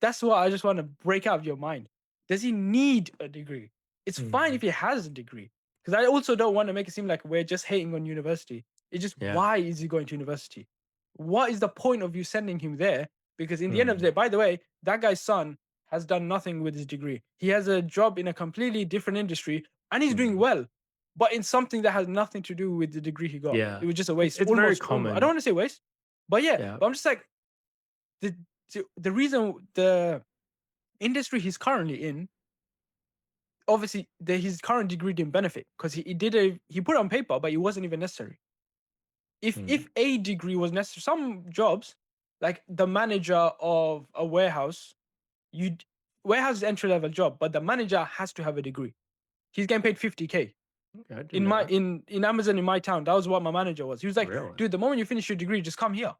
B: that's what I just want to break out of your mind. Does he need a degree? It's fine
A: Mm.
B: if he has a degree. Because I also don't want to make it seem like we're just hating on university. It's just,
A: Yeah.
B: why is he going to university? What is the point of you sending him there? Because in the end of the
A: Mm.
B: day, by the way, that guy's son has done nothing with his degree. He has a job in a completely different industry and he's doing
A: Mm.
B: well, but in something that has nothing to do with the degree he got.
A: Yeah.
B: It was just a
A: It's
B: waste.
A: it's very
B: Almost. I don't
A: common.
B: want to say waste, but yeah.
A: Yeah.
B: But I'm just like the the reason the industry he's currently in, obviously his current degree didn't benefit because he put it on paper, but it wasn't even necessary. If
A: Mm.
B: a degree was necessary, some jobs like the manager of a warehouse, you warehouse is entry level job, but the manager has to have a degree. He's getting paid 50K.
A: Okay, I didn't
B: In
A: know
B: my
A: that.
B: in Amazon in my town, that was what my manager was. He was like,
A: Really?
B: "Dude, the moment you finish your degree, just come here.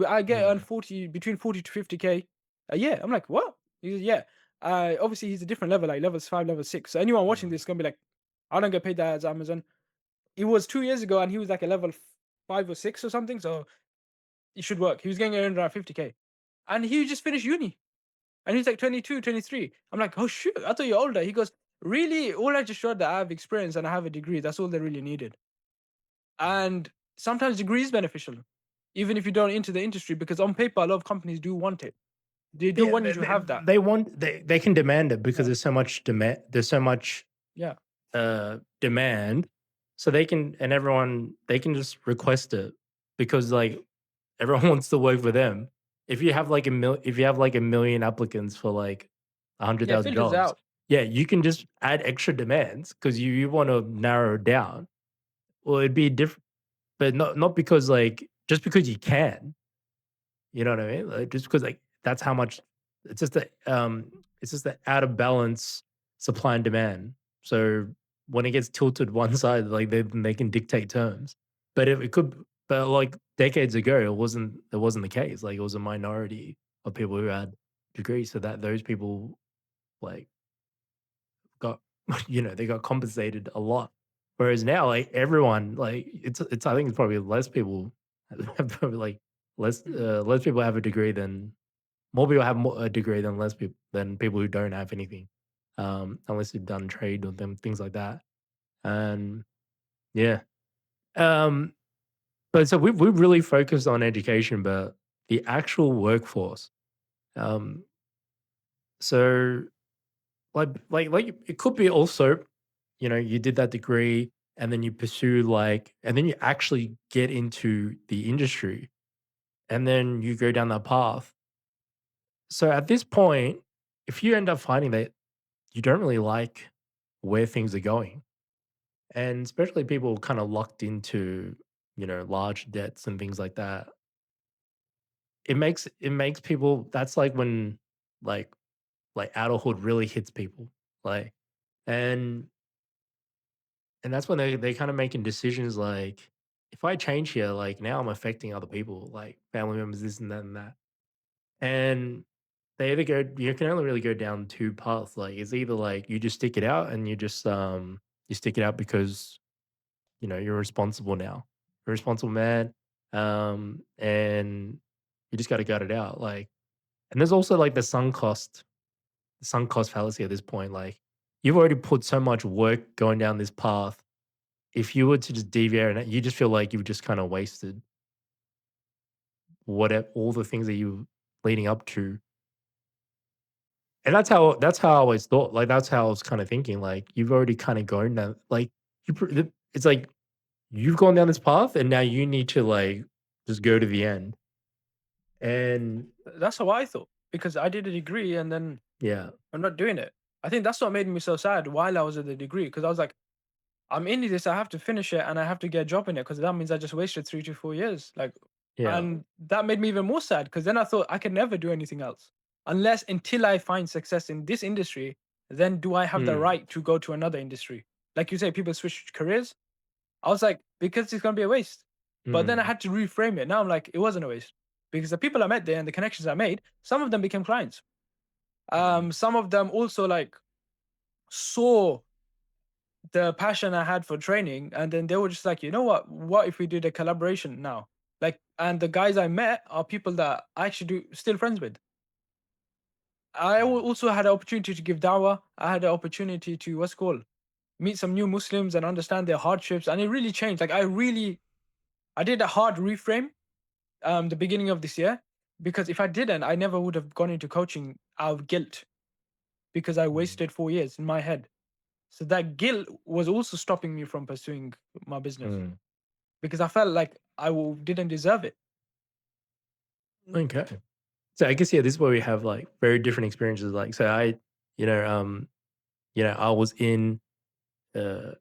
B: I get on
A: Mm.
B: 40 between 40 to 50K a year." I'm like, "What?" He goes, "Yeah." Obviously he's a different level, like levels 5, level 6. So anyone watching
A: Mm.
B: this is gonna be like, "I don't get paid that as Amazon." It was 2 years ago, and he was like a level 5 or 6 or something. So it should work. He was getting around 50K, and he just finished uni. And he's like 22, 23. I'm like, oh shoot, I thought you're older. He goes, really, all I just showed that I have experience and I have a degree. That's all they really needed.
A: Mm.
B: And sometimes degree is beneficial, even if you don't enter the industry, because on paper, a lot of companies do want it. They do
A: Yeah,
B: want you to have that.
A: they want they can demand it because
B: Yeah.
A: there's so much demand. There's so much
B: Yeah.
A: demand, so they can and everyone they can just request it because like everyone wants to work for them. If you have like a million applicants for like
B: Yeah.
A: 100,000
B: Filters
A: jobs,
B: out.
A: yeah, you can just add extra demands because you want to narrow it down. Well, it'd be different, but not because like just because you can. You know what I mean? Like, just because, like, that's how much it's just the out of balance supply and demand. So when it gets tilted one side, like, they can dictate terms. But if it could but, like, decades ago, it wasn't the case. Like, it was a minority of people who had degrees, so that those people, like, got they got compensated a lot. Whereas now, like, everyone, like, it's I think it's probably less people have probably, like, less people have a degree than more people have a degree than people who don't have anything, unless you've done trade or them things like that. And yeah, um, but so we've really focused on education, but the actual workforce. Um, so like it could be also, you did that degree and then you pursue and then you actually get into the industry and then you go down that path. So at this point, if you end up finding that you don't really like where things are going. And especially people kind of locked into, large debts and things like that. It makes people that's like when like adulthood really hits people. Like and and that's when they kind of making decisions like if I change here, like now I'm affecting other people, like family members, this and that and that. And they either go you can only really go down two paths. Like it's either like you just stick it out and you stick it out because you're responsible now. You're a responsible man. And you just gotta gut it out. Like and there's also like the sunk cost fallacy at this point. Like you've already put so much work going down this path. If you were to just deviate and you just feel like you've just kind of wasted all the things that you leading up to. And that's how I always thought. Like that's how I was kind of thinking. Like you've already kind of gone down like it's like you've gone down this path and now you need to like just go to the end. And
B: That's how I thought, because I did a degree and then
A: yeah.
B: I'm not doing it. I think that's what made me so sad while I was at the degree, because I was like, I'm into this, I have to finish it and I have to get a job in it, because that means I just wasted 3 to 4 years. Like,
A: Yeah.
B: and that made me even more sad, because then I thought I could never do anything else unless until I find success in this industry. Then do I have the
A: Mm,
B: right to go to another industry? Like you say, people switch careers. I was like, because it's gonna be a waste. But then I
A: mm,
B: had to reframe it. Now I'm like, it wasn't a waste, because the people I met there and the connections I made, some of them became clients.
A: mm,
B: Some of them also like saw the passion I had for training, and then they were just like, you know what? What if we did a collaboration now? Like, and the guys I met are people that I actually do still friends with.
A: mm,
B: Also had the opportunity to give dawah. I had the opportunity to what's it called, meet some new Muslims and understand their hardships, and it really changed. Like I did a hard reframe the beginning of this year, because if I didn't, I never would have gone into coaching out of guilt, because I
A: mm,
B: wasted 4 years in my head. So that guilt was also stopping me from pursuing my business,
A: mm.
B: because I felt like didn't deserve it.
A: Okay. So I guess yeah, this is where we have like very different experiences. Like so you know, um, I was uh,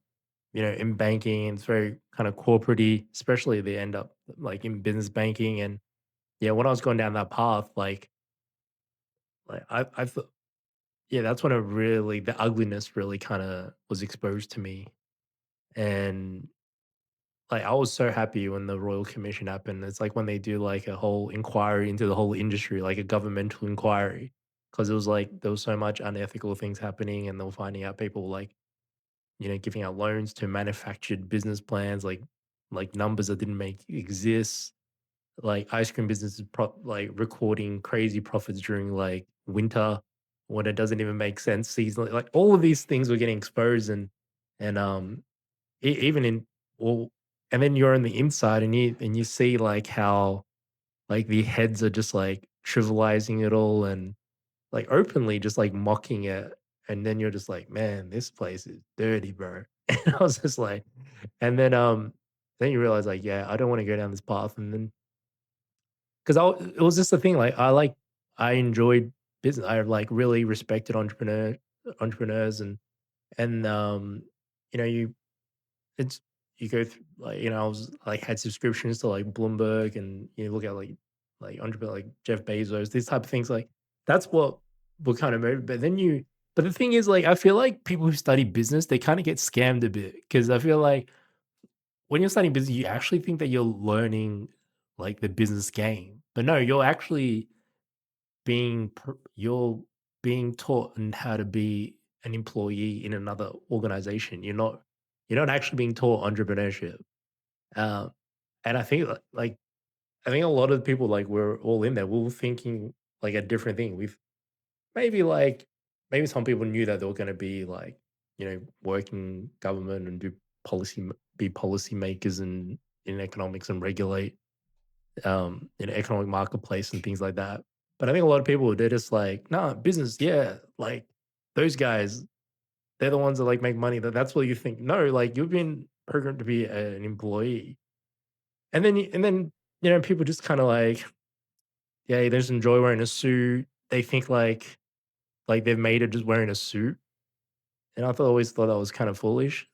A: in banking and it's very kind of corporate especially they end up like in business banking. And yeah, when I was going down that path, I thought yeah, that's when it really the ugliness really kind of was exposed to me. And like, I was so happy when the Royal Commission happened. It's like when they do like a whole inquiry into the whole industry, like a governmental inquiry, because it was like there was so much unethical things happening, and they were finding out people like giving out loans to manufactured business plans, like numbers that didn't make exist, like ice cream businesses like recording crazy profits during like winter. when it doesn't even make sense seasonally. Like all of these things were getting exposed, and even in well, and then you're on the inside and you see like how like the heads are just like trivializing it all and like openly just like mocking it. And then you're just like, man, this place is dirty, bro. And I was just like, and then you realize like, yeah, I don't want to go down this path. And then because it was just the thing, like I enjoyed business. I like really respected entrepreneurs and you know, it's you go through like, I was like had subscriptions to like Bloomberg and you look at like entrepreneur like Jeff Bezos, these type of things. Like that's what kind of moved. But the thing is, like, I feel like people who study business, they kind of get scammed a bit because I feel like when you're studying business, you actually think that you're learning like the business game, but no, you're being taught on how to be an employee in another organization. You're not actually being taught entrepreneurship. Um, and I think like I think a lot of people like we're all in there. We were thinking like a different thing. Maybe like maybe some people knew that they were going to be like working government and be policy makers and in economics and regulate in economic marketplace and things like that. But I think a lot of people they're just like, nah, business, yeah, like those guys, they're the ones that like make money. That's what you think. No, like you've been programmed to be an employee, and then people just kind of like, yeah, they just enjoy wearing a suit. They think like they've made it just wearing a suit, and always thought that was kind of foolish.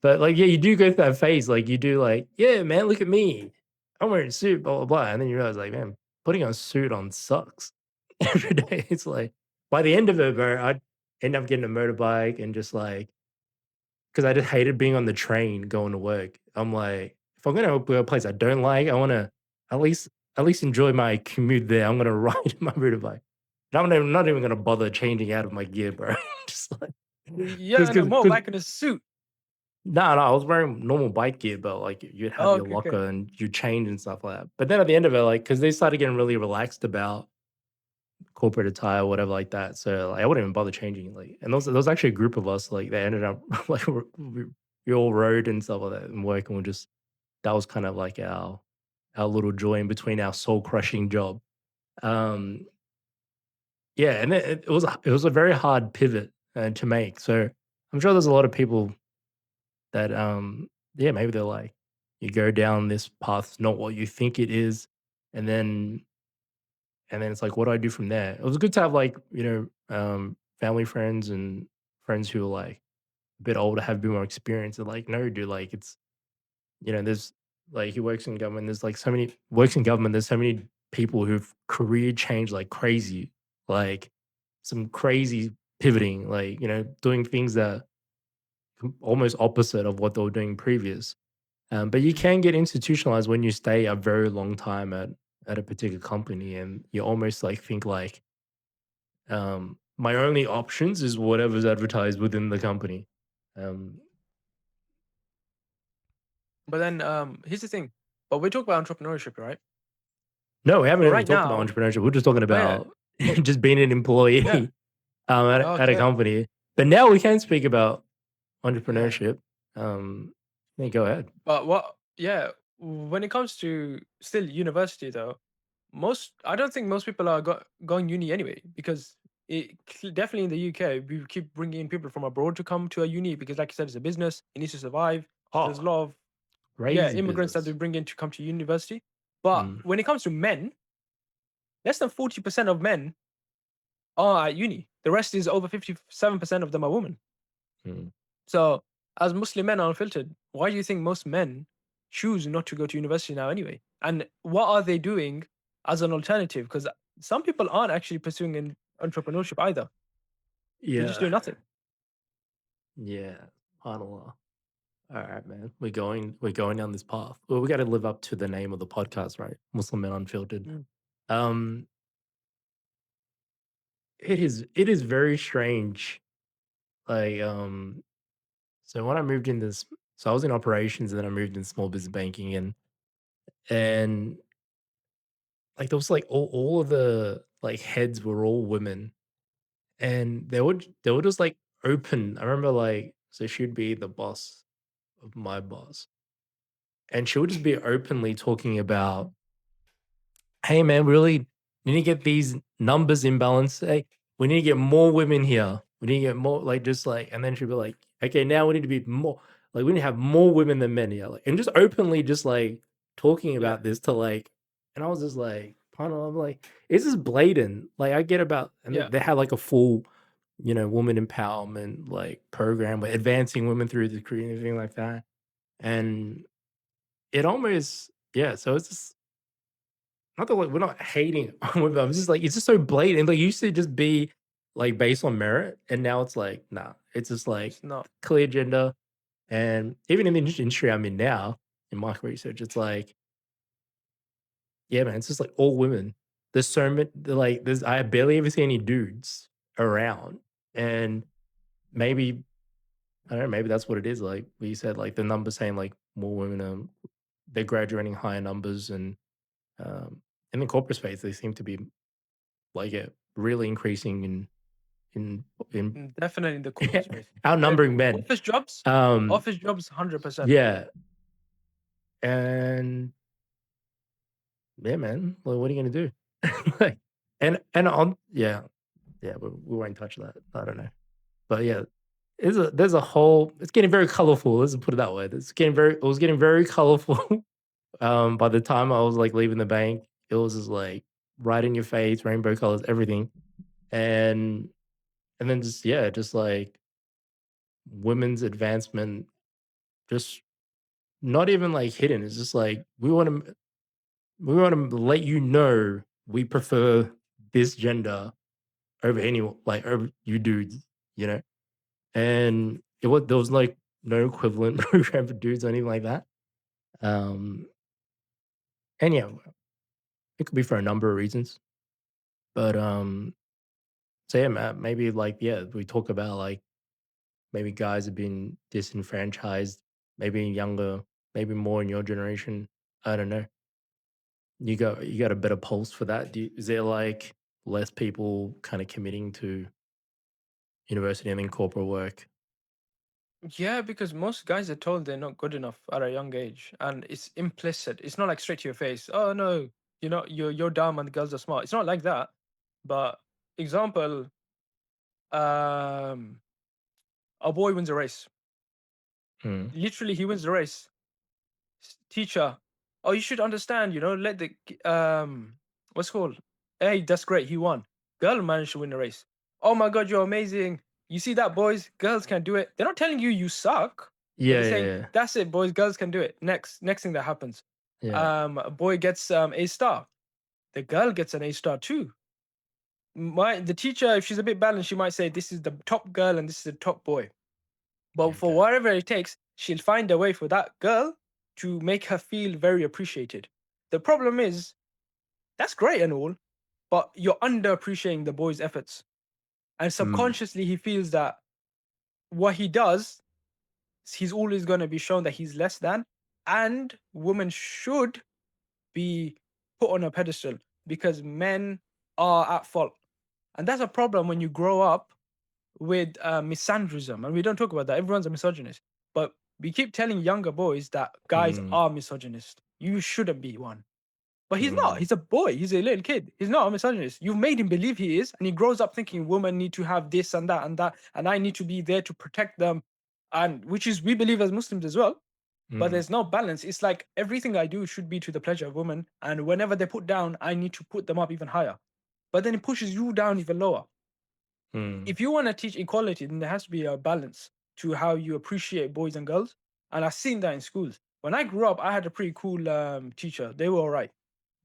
A: but like, yeah, you do go through that phase. Like, you do like, "Yeah, man, look at me. I'm wearing a suit, blah, blah, blah." And then you realize, like, man, putting on a suit on sucks every day. It's like, by the end of it, bro, I'd end up getting a motorbike and just like, because I just hated being on the train going to work. I'm like, if I'm gonna go to a place I don't like, I wanna at least at least enjoy my commute there. I'm gonna ride my motorbike. And not even gonna bother changing out of my gear, bro. Just like,
B: You're on a
A: because
B: motorbike in a suit.
A: no, I was wearing normal bike gear, but, like, you'd have
B: Oh,
A: your
B: okay, okay.
A: locker and you change and stuff like that. But then at the end of it, like, because they started getting really relaxed about corporate attire or whatever like that, so, like, I wouldn't even bother changing, like and there was actually a group of us, like, they ended up, like, we all rode and stuff like that and work, and we're just that was kind of like our little joy in between our soul-crushing job. Um, yeah, and it was a very hard pivot, to make, so I'm sure there's a lot of people that yeah, maybe they're like you go down this path, it's not what you think it is, and then it's like, what do I do from there? It was good to have like, family friends and friends who are like a bit older, have a bit more experience. They're like, no, dude, like it's there's like he works in government, there's like so many works in government, there's so many people who've career changed like crazy, like some crazy pivoting, like, doing things that almost opposite of what they were doing previous. But you can get institutionalized when you stay a very long time at a particular company, and you almost like think like, my only options is whatever's advertised within the company. Um,
B: But then here's the thing. But we talk about entrepreneurship, right?
A: no, we haven't
B: But
A: even
B: right
A: talked about
B: now,
A: entrepreneurship. We're just talking
B: oh yeah,
A: about
B: but
A: just being an
B: yeah,
A: employee at a
B: okay,
A: company. But now we can speak about
B: yeah.
A: entrepreneurship. Um, yeah, go ahead.
B: But what? Yeah, when it comes to still university though, most I don't think most people are going uni anyway because definitely in the UK we keep bringing in people from abroad to come to a uni because, like you said, it's a business. It needs to survive. There's a
A: Oh,
B: lot of
A: crazy
B: immigrants that they
A: business.
B: bring in to come to university. But
A: Mm,
B: when it comes to men, less than 40% of men are at uni. The rest is over 57% of them are women.
A: mm.
B: So, as Muslim men are unfiltered, why do you think most men choose not to go to university now anyway? And what are they doing as an alternative? Because some people aren't actually pursuing entrepreneurship either. They're just
A: Yeah,
B: doing nothing.
A: yeah. Subhanallah. All right, man. We're going down this path. Well, we got to live up to the name of the podcast, right? Muslim Men Unfiltered.
B: Mm.
A: Um, it is very strange. Like, so when I moved in this, so I was in operations, and then I moved in small business banking, and like there was like all of the like heads were all women, and they would just like open. I remember like so she'd be the boss of my boss, and she would just be openly talking about, "Hey, man, we really need to get these numbers in balance. Hey, we need to get more women here. We need to get more, like, just like," and then she'd be like, "Okay, now we need to be more, like, we need to have more women than men here." Like, and just openly just like talking
B: Yeah,
A: about this to like, and I was just like, "Partner," I'm like, "It's just blatant." Like, I get about, and
B: yeah.
A: they had like a full, woman empowerment like program with advancing women through the career and everything like that. And it almost, yeah, so it's just not that, like, we're not hating on women, I'm just like, it's just so blatant, like, it used to just be, like, based on merit, and now it's like, nah, it's just, like,
B: It's not.
A: clear gender, and even in the industry I'm in now, in market research, it's like, yeah, man, it's just, like, all women. There's so many, like, I barely ever see any dudes around, and maybe, I don't know, maybe that's what it is, like, what you said, like, the numbers saying, like, more women, they're graduating higher numbers, and, um, in the corporate space, they seem to be like it really increasing in in
B: Definitely in the corporate space.
A: outnumbering men.
B: Office jobs,
A: Um,
B: 100%.
A: yeah, and yeah, man, like, what are you gonna do? Like, and on, yeah, yeah, we won't touch that. I don't know, but yeah, there's a whole. It's getting very colorful. Let's put it that way. It was getting very colorful. By the time I was like leaving the bank, it was just like right in your face, rainbow colors, everything, and then just, yeah, just like women's advancement, just not even like hidden. It's just like we want to let you know we prefer this gender over anyone, like over you dudes, you know. And there was like no equivalent program for dudes or anything like that. Um, and yeah, it could be for a number of reasons, but so yeah, maybe like, yeah, we talk about like maybe guys have been disenfranchised, maybe younger, maybe more in your generation. I don't know. You got a better pulse for that? Is there like less people kind of committing to university and then corporate work?
B: Yeah, because most guys are told they're not good enough at a young age, and it's implicit. It's not like straight to your face. Oh no, you're dumb and the girls are smart. It's not like that. But example, um, a boy wins a race.
A: Mm.
B: Literally, he wins the race. Teacher, oh, you should understand. Let the what's it called? Hey, that's great. He won. Girl managed to win the race. Oh my god, you're amazing. You see that, boys? Girls can do it. They're not telling you you suck, but
A: Yeah,
B: they're saying
A: yeah,
B: that's it, boys. Girls can do it. Next thing that happens,
A: yeah,
B: a boy gets A star. The girl gets an A star too. The teacher, if she's a bit balanced, she might say this is the top girl and this is the top boy.
A: yeah.
B: But for
A: Okay.
B: whatever it takes, she'll find a way for that girl to make her feel very appreciated. The problem is, that's great and all, but you're underappreciating the boy's efforts. And
A: Mm,
B: subconsciously, he feels that what he does, he's always going to be shown that he's less than. And women should be put on a pedestal because men are at fault. And that's a problem when you grow up with misandrism, and we don't talk about that. Everyone's a misogynist, but we keep telling younger boys that guys
A: mm,
B: are misogynist. You shouldn't be one, but he's not.
A: mm,
B: He's a boy. He's a little kid. He's not a misogynist. You've made him believe he is, and he grows up thinking women need to have this and that and that, and I need to be there to protect them, and which is we believe as Muslims as well. But
A: mm,
B: there's no balance. It's like everything I do should be to the pleasure of women, and whenever they put down, I need to put them up even higher. But then it pushes you down even lower.
A: mm,
B: If you want to teach equality, then there has to be a balance to how you appreciate boys and girls. And I've seen that in schools. When I grew up, I had a pretty cool teacher. They were all right.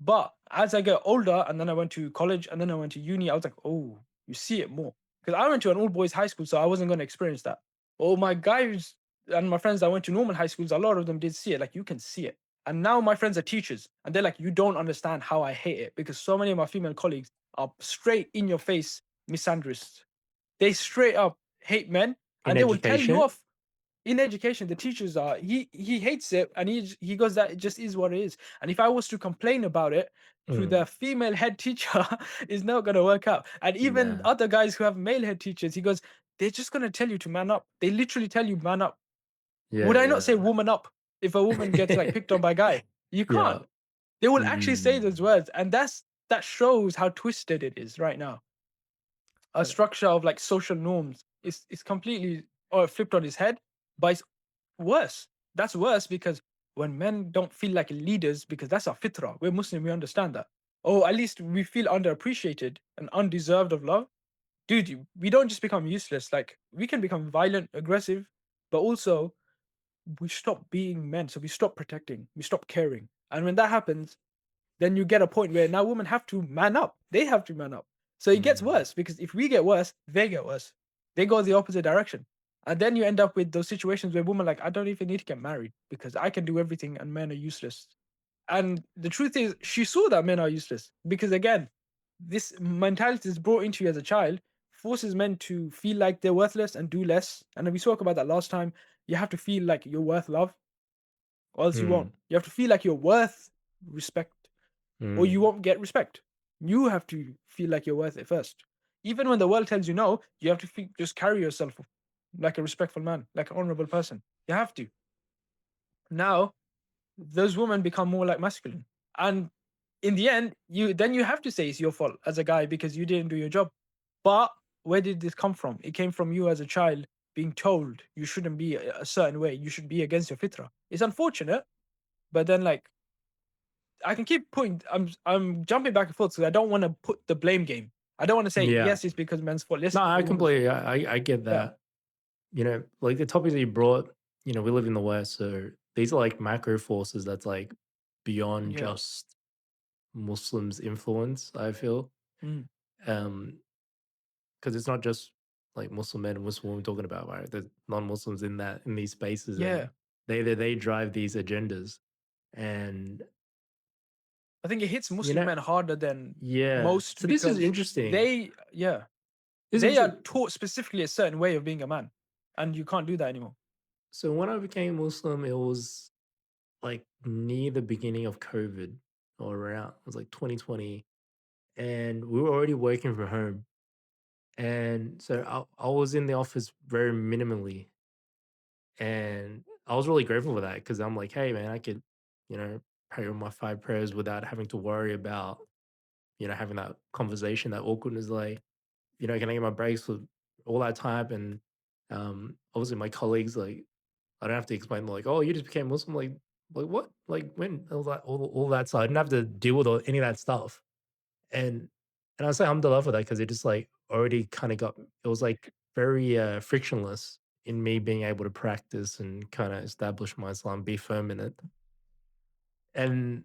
B: But as I get older, and then I went to college, and then I went to uni, I was like, oh, you see it more. Because I went to an all boys high school, so I wasn't going to experience that. All my guys and my friends that went to normal high schools, a lot of them did see it. Like, you can see it. And now my friends are teachers, and they're like, you don't understand how I hate it because so many of my female colleagues are straight in your face misandrists. They straight up hate men,
A: in
B: and they will tell you
A: education?
B: off. in education, the teachers are he hates it, and he goes that it just is what it is. And if I was to complain about it to
A: Mm,
B: the female head teacher, it's not gonna work out. And even
A: nah.
B: other guys who have male head teachers, he goes, they're just gonna tell you to man up. They literally tell you man up. Would
A: Yeah,
B: I not say
A: yeah.
B: woman up if a woman gets like picked on by a guy? You
A: Yeah.
B: can't. They will actually say those
A: Mm.
B: words, and that shows how twisted it is right now. A
A: Uh,
B: structure of like social norms is completely or flipped on his head, but it's worse. That's worse because when men don't feel like leaders, because that's our fitra. We're Muslim, we understand that. Or at least we feel underappreciated and undeserved of love. Dude, we don't just become useless. Like we can become violent, aggressive, but also we stop being men. So we stop protecting, we stop caring. And when that happens, then you get a point where now women have to man up. They have to man up. So it gets
A: mm,
B: worse because if we get worse, they get worse. They go the opposite direction. And then you end up with those situations where women like, I don't even need to get married because I can do everything and men are useless. And the truth is, she saw that men are useless because again, this mentality is brought into you as a child, forces men to feel like they're worthless and do less. And we spoke about that last time. You have to feel like you're worth love, or else you won't.
A: mm,
B: You have to feel like you're worth respect or you
A: mm,
B: won't get respect. You have to feel like you're worth it first. Even when the world tells you no, you have to just carry yourself like a respectful man, like an honorable person. You have to. Now, those women become more like masculine. And in the end, you have to say it's your fault as a guy because you didn't do your job. But where did this come from? It came from you as a child being told you shouldn't be a certain way. You should be against your fitra. It's unfortunate, but then like I can keep putting. I'm jumping back and forth because I don't want to put the blame game. I don't want to say
A: yeah.
B: yes, it's because men's fault. Yes,
A: No,
B: it's
A: I
B: the woman's fault.
A: completely I get
B: Yeah,
A: that. You know, like the topics that you brought, you know, we live in the West, so these are like macro forces that's like beyond
B: yeah,
A: just Muslims' influence, I feel.
B: mm,
A: Um, because it's not just like Muslim men and Muslim women we're talking about, right? There's non-Muslims in that in these spaces,
B: yeah.
A: and they drive these agendas. And
B: I think it hits
A: you
B: Muslim
A: know,
B: men harder than
A: yeah.
B: most
A: So this is
B: because
A: interesting.
B: they, yeah,
A: This
B: they
A: is
B: are taught specifically a certain way of being a man, and you can't do that anymore.
A: so when I became Muslim, it was like near the beginning of COVID or around. It was like 2020, and we were already working from home. And so I was in the office very minimally, and I was really grateful for that because I'm like, hey man, I could, you know, pray all my 5 prayers without having to worry about, you know, having that conversation, that awkwardness, like, you know, can I get my breaks with all that time? And obviously my colleagues, like, I don't have to explain like, oh, you just became Muslim, like what? Like when all that so I didn't have to deal with any of that stuff. And I say alhamdulillah for that because it just like already kind of got it was like very frictionless in me being able to practice and kind of establish my Islam, be firm in it. And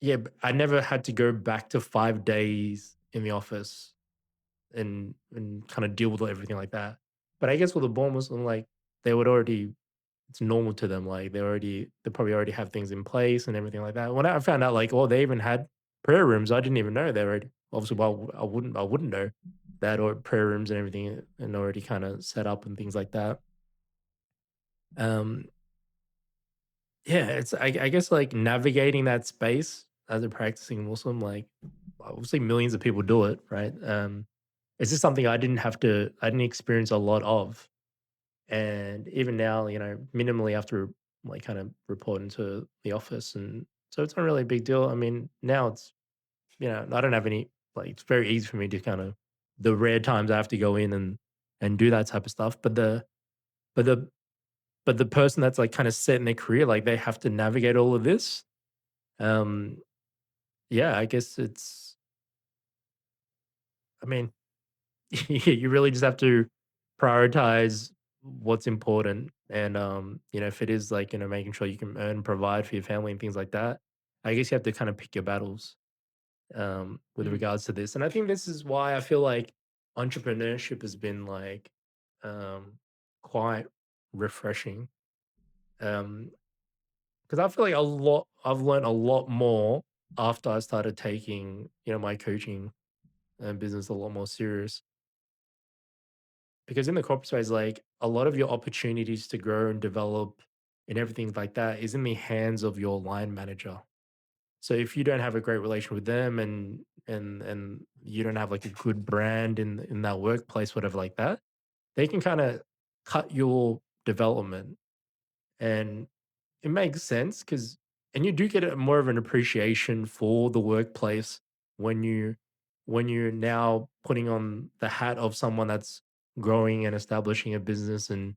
A: yeah, I never had to go back to 5 days in the office and kind of deal with everything like that. But I guess with the born Muslim, like they would already it's normal to them. Like they probably already have things in place and everything like that. When I found out like, oh, they even had prayer rooms, I didn't even know they already obviously well I wouldn't know that or prayer rooms and everything and already kind of set up and things like that. Um yeah, I guess like navigating that space as a practicing Muslim, like obviously millions of people do it, right? It's just something I didn't experience a lot of. And even now, you know, minimally after like kind of reporting to the office. And so it's not really a big deal. I mean, now it's, you know, I don't have any, like, it's very easy for me to kind of, the rare times I have to go in and do that type of stuff. But the, but the person that's like kind of set in their career, like they have to navigate all of this. Um, yeah, I guess I mean, you really just have to prioritize what's important and you know if it is like you know making sure you can earn and provide for your family and things like that, I guess you have to kind of pick your battles with
B: Mm,
A: regards to this. And I think this is why I feel like entrepreneurship has been like um quite refreshing um because I feel like I've learned a lot more after I started taking you know my coaching and business a lot more serious. because in the corporate space, like a lot of your opportunities to grow and develop and everything like that is in the hands of your line manager. So if you don't have a great relation with them and you don't have like a good brand in that workplace, whatever like that, they can kind of cut your development. And it makes sense because and you do get a more of an appreciation for the workplace when you're now putting on the hat of someone that's growing and establishing a business and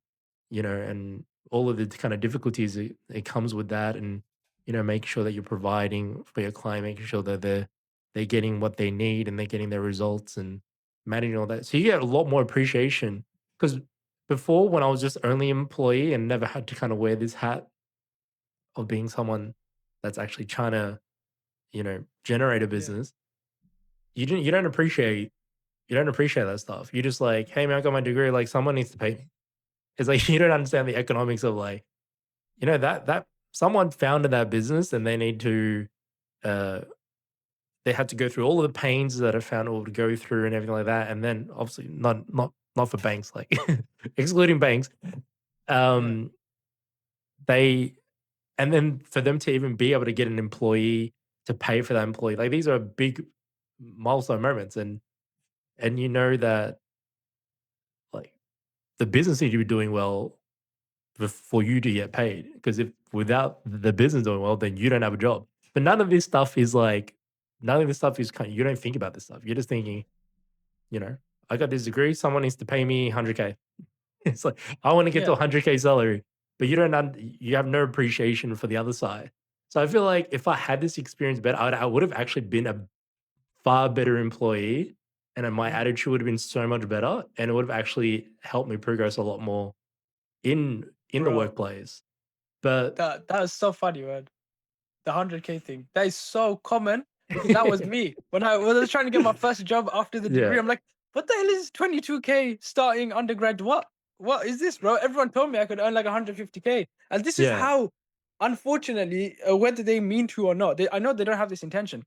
A: and all of the kind of difficulties it comes with that and making sure that you're providing for your client, making sure that they're getting what they need and they're getting their results and managing all that. So you get a lot more appreciation because before when I was just only employee and never had to kind of wear this hat of being someone that's actually trying to, generate a
B: Yeah.
A: business, you don't appreciate that stuff. You're just like, "Hey man, I got my degree, like someone needs to pay me." It's like you don't understand the economics of like, that someone founded that business and uh they had to go through all of the pains that a founder would go through and everything like that. And then obviously not for banks, like excluding banks.
B: Yeah.
A: Um they And then for them to even be able to get an employee to pay for that employee, like these are big milestone moments, and you know that like the business needs to be doing well for you to get paid. Because if without the business doing well, then you don't have a job. But none of this stuff is kind. You don't think about this stuff. You're just thinking, you know, I got this degree. Someone needs to pay me 100K. It's like I want to get to
B: Yeah.
A: 100K salary, but you have no appreciation for the other side. So I feel like if I had this experience better, I would have actually been a far better employee, and then my
B: Mm.
A: attitude would have been so much better, and it would have actually helped me progress a lot more in the
B: Bro,
A: workplace. But
B: that is so funny, man. The 100K thing. That is so common because that was me. When I was trying to get my first job after the degree,
A: yeah,
B: I'm like, what the hell is 22K starting undergrad? What is this, bro? Everyone told me I could earn like 150K. And this is
A: yeah,
B: how, unfortunately, whether they mean to or not, I know they don't have this intention.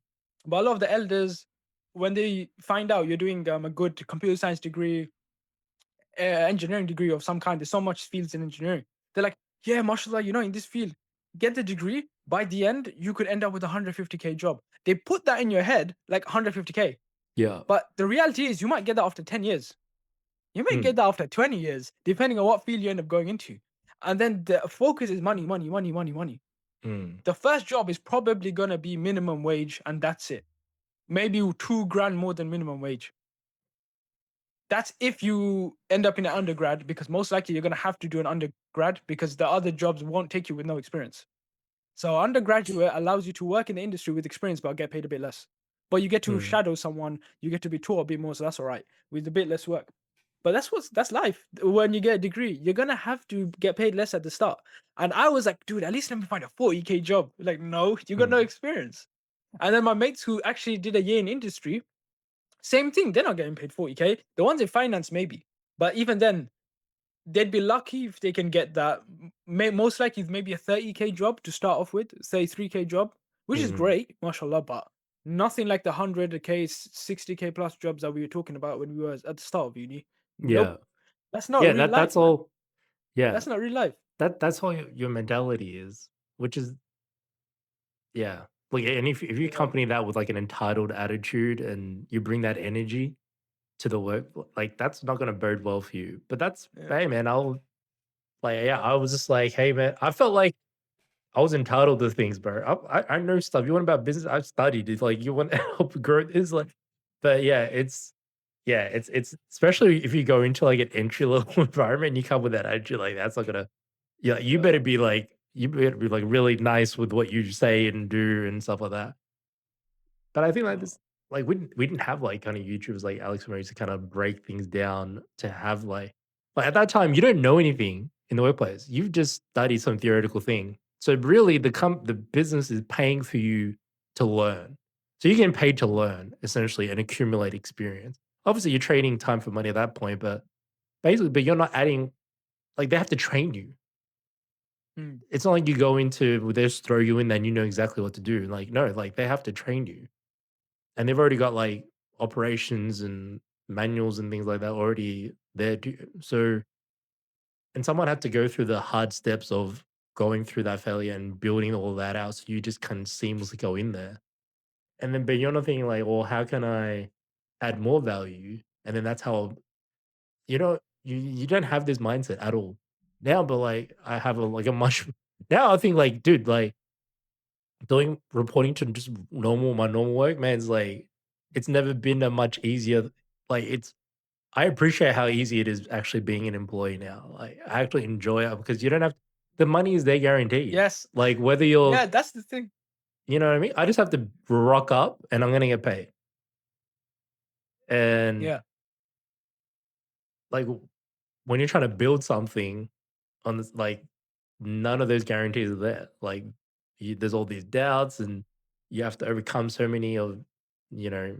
B: But a lot of the elders, when they find out you're doing a good computer science degree, engineering degree of some kind. There's so much fields in engineering. They're like, yeah, mashallah, in this field, get the degree. By the end, you could end up with a 150K job. They put that in your head, like 150K.
A: yeah,
B: But the reality is, you might get that after 10 years. You might
A: mm,
B: get that after 20 years, depending on what field you end up going into. And then the focus is money, money, money, money, money.
A: mm,
B: The first job is probably going to be minimum wage, and that's it. Maybe 2 grand more than minimum wage. That's if you end up in an undergrad, because most likely you're going to have to do an undergrad because the other jobs won't take you with no experience. So undergraduate allows you to work in the industry with experience but get paid a bit less. But you get to
A: mm,
B: shadow someone, you get to be taught a bit more, so that's all right with a bit less work. But that's life. When you get a degree, you're gonna have to get paid less at the start. And I was like, dude, at least let me find a 40K job. Like, no, you got no
A: mm,
B: experience. And then my mates who actually did a year in industry, same thing, they're not getting paid 40K. The ones in finance, maybe. But even then, they'd be lucky if they can get that. Most likely, maybe a 30K job to start off with, say 3K job, which is
A: mm,
B: great, mashallah, but nothing like the 100K, 60K plus jobs that we were talking about when we were at the start of uni.
A: yeah,
B: Nope. That's not
A: yeah.
B: real
A: That's
B: life, man.
A: all. Yeah,
B: That's not real life.
A: that's all your mentality is, which is yeah. Like, and if you
B: Yeah.
A: accompany that with like an entitled attitude and you bring that energy to the work, like that's not gonna bode well for you. But that's
B: Yeah.
A: hey man, I was just like, hey man, I felt like I was entitled to things, bro. I know stuff. You want about business? I've studied. It's like you want to help grow. It's like, but it's especially if you go into like an entry level environment and you come with that attitude, like that's not gonna. Yeah, you better be like really nice with what you say and do and stuff like that. But I think like
B: No.
A: this, like we didn't have like kind of YouTubers like Alex Ramirez to kind of break things down to have like at that time you don't know anything in the workplace. You've just studied some theoretical thing. So really the business is paying for you to learn. So you're getting paid to learn essentially and accumulate experience. Obviously you're trading time for money at that point, but basically you're not adding like they have to train you.
B: Mm.
A: It's not like you go into they just throw you in there and you know exactly what to do. Like no, like they have to train you. And they've already got, like, operations and manuals and things like that already there. So, and someone had to go through the hard steps of going through that failure and building all that out, so you just can seamlessly go in there. And then, but you're not thinking like, well, how can I add more value? And then that's how you don't have this mindset at all now. But like, I have a much now. I think like, dude, like doing reporting to just my normal work, man, is like it's never been a much easier. Like it's I appreciate how easy it is actually being an employee now. Like I actually enjoy it because you don't have the money is there guaranteed.
B: Yes.
A: Like whether you're
B: Yeah, that's the thing.
A: you know what I mean? I just have to rock up and I'm gonna get paid. And
B: Yeah.
A: like when you're trying to build something on this, like none of those guarantees are there. Like there's all these doubts, and you have to overcome so many of you know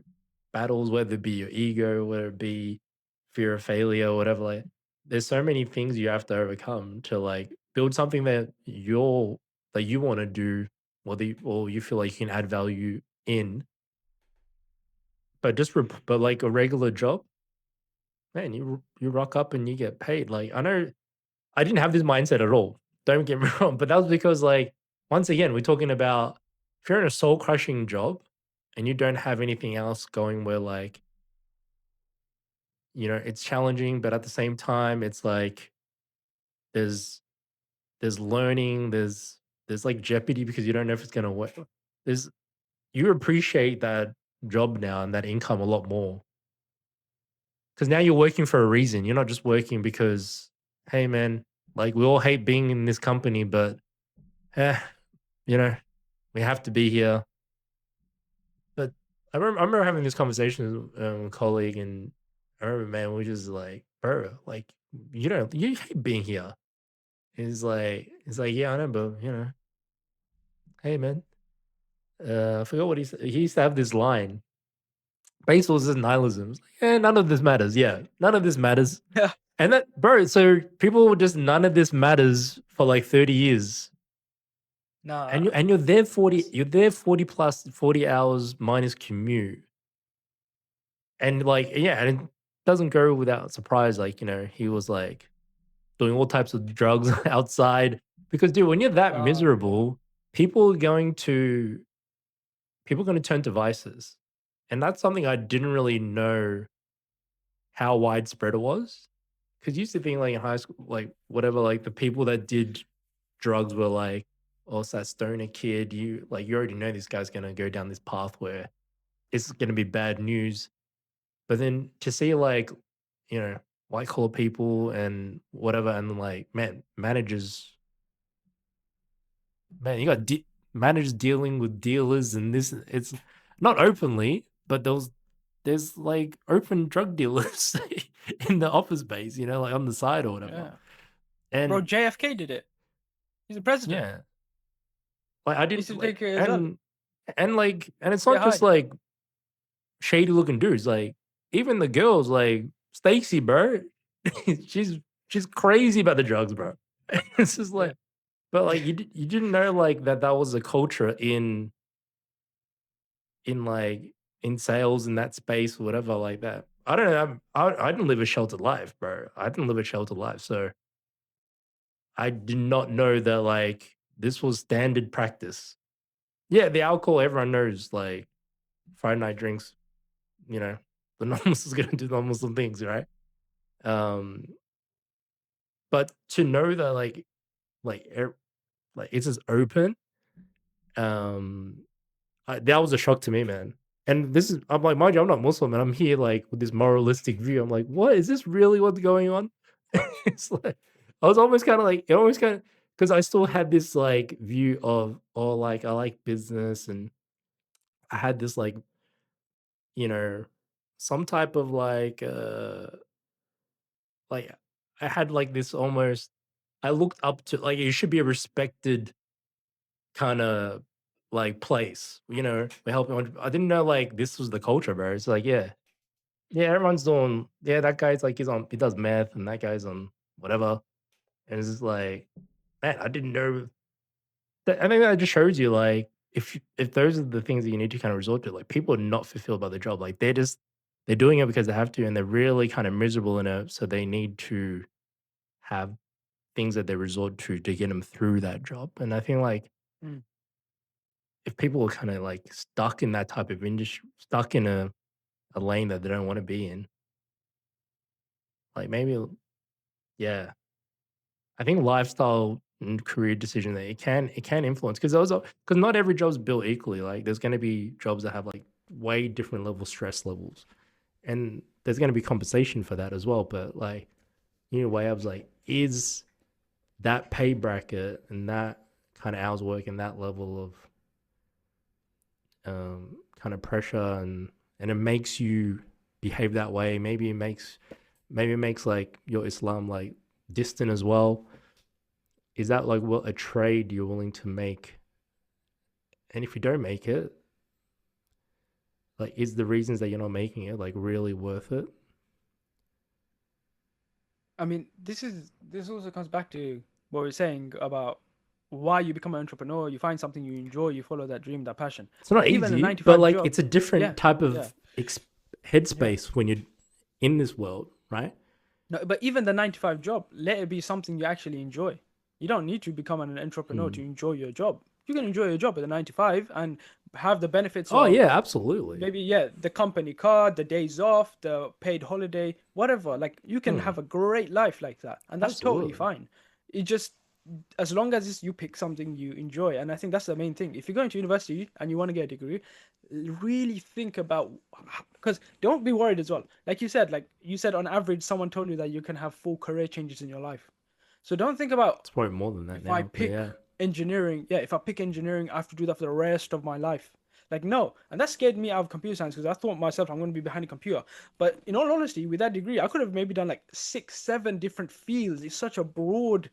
A: battles, whether it be your ego, whether it be fear of failure, or whatever. Like there's so many things you have to overcome to like build something that you want to do, or you feel like you can add value in. But but like a regular job, man, you rock up and you get paid. Like I know I didn't have this mindset at all. Don't get me wrong, but that was because like once again, we're talking about if you're in a soul crushing job and you don't have anything else going where like, it's challenging, but at the same time, it's like there's there's learning, there's like jeopardy because you don't know if it's gonna work. There's you appreciate that job now and that income a lot more. Because now you're working for a reason. You're not just working because, hey man, like we all hate being in this company, but eh, you know, we have to be here. But I remember having this conversation with a colleague, and I remember, man, we just like, bro, like, you hate being here. He's like, yeah, I know, but hey, man, I forgot what he said. He used to have this line. Baseball is nihilism. It's like, yeah, none of this matters. Yeah, none of this matters.
B: Yeah.
A: And that, bro, so people were just none of this matters for like 30 years. And
B: Nah.
A: you're there 40, you're there 40 plus 40 hours minus commute. And like, yeah, and it doesn't go without surprise. Like, he was like doing all types of drugs outside. Because dude, when you're that
B: Oh yeah.
A: miserable, people are going to people are going to turn to vices. And that's something I didn't really know how widespread it was. Because you used to think like in high school, like whatever, like the people that did drugs were like, oh, it's that stoner kid. You already know this guy's gonna go down this path where it's gonna be bad news. But then to see like, you know, white collar people and whatever, and like, man, man, you got managers dealing with dealers, and this, it's not openly, but there's like open drug dealers in the office space, like on the side or whatever.
B: Yeah. Bro,
A: And
B: JFK did it. He's the president.
A: yeah, like I
B: He used
A: didn't
B: to
A: like,
B: take it as well.
A: and it's not
B: Get
A: just
B: high.
A: like shady looking dudes. Like even the girls, like Stacy, bro, she's she's crazy about the drugs, bro. It's just
B: Yeah.
A: like, but like you didn't know like that was a culture like in sales in that space or whatever like that. I don't know. I didn't live a sheltered life, bro. I didn't live a sheltered life, so I did not know that like this was standard practice. Yeah, the alcohol everyone knows, like Friday night drinks. You know, the non-Muslims is gonna do non-Muslim things, right? Um, but to know that like like it's just open, um, that was a shock to me, man. And this is I'm like, mind you, I'm not Muslim, and I'm here like with this moralistic view. I'm like, what is this really what's going on? It's like I was almost kind of like it almost kind of because I still had this like view of oh like I like business and I had this you know some type of like I had like this almost I looked up to like it should be a respected kind of like place, we're helping. I didn't know like this was the culture, bro. It's like, yeah, yeah, everyone's doing, yeah, that guy's like he does math, and that guy's on whatever, and it's just like, man, I didn't know. I think that just shows you like if those are the things that you need to kind of resort to, like people are not fulfilled by the job, like they're doing it because they have to, and they're really kind of miserable in it, so they need to have things that they resort to get them through that job. And I think like
B: Mm.
A: if people are kind of like stuck in that type of industry, stuck in a lane that they don't want to be in, like maybe yeah, I think lifestyle and career decision that it can influence because also because not every job's built equally. Like there's going to be jobs that have like way different level stress levels, and there's going to be compensation for that as well. But like you know, way I was like, is that pay bracket and that kind of hours work and that level of kind of pressure and it makes you behave that way. Maybe it makes like your Islam like distant as well. Is that like what a trade you're willing to make? And if you don't make it, like is the reasons that you're not making it like really worth it?
B: I mean, this also comes back to what we're saying about why you become an entrepreneur. You find something you enjoy, you follow that dream, that passion.
A: It's not
B: But even a
A: easy,
B: nine to
A: but
B: five
A: like
B: job,
A: it's a different
B: yeah,
A: type
B: yeah,
A: of
B: yeah.
A: headspace when you're in this world, right?
B: No, but even the 9 to 5 job, let it be something you actually enjoy. You don't need to become an entrepreneur to
A: Mm.
B: enjoy your job. You can enjoy your job at the 9 to 5 and have the benefits
A: Oh
B: of
A: yeah, absolutely.
B: maybe, yeah, the company car, the days off, the paid holiday, whatever. Like you can
A: Mm.
B: have a great life like that, and that's totally
A: Absolutely.
B: fine. It just, as long as you pick something you enjoy, and I think that's the main thing. If you're going to university and you want to get a degree, really think about, because don't be worried as well. Like you said, on average, someone told you that you can have 4 career changes in your life. So don't think about,
A: It's probably more than that
B: if I
A: now, but
B: pick
A: yeah.
B: engineering, yeah, if I pick engineering, I have to do that for the rest of my life. Like, no. And that scared me out of computer science because I thought myself, I'm going to be behind a computer. But in all honesty, with that degree, I could have maybe done like 6, 7 different fields. It's such a broad,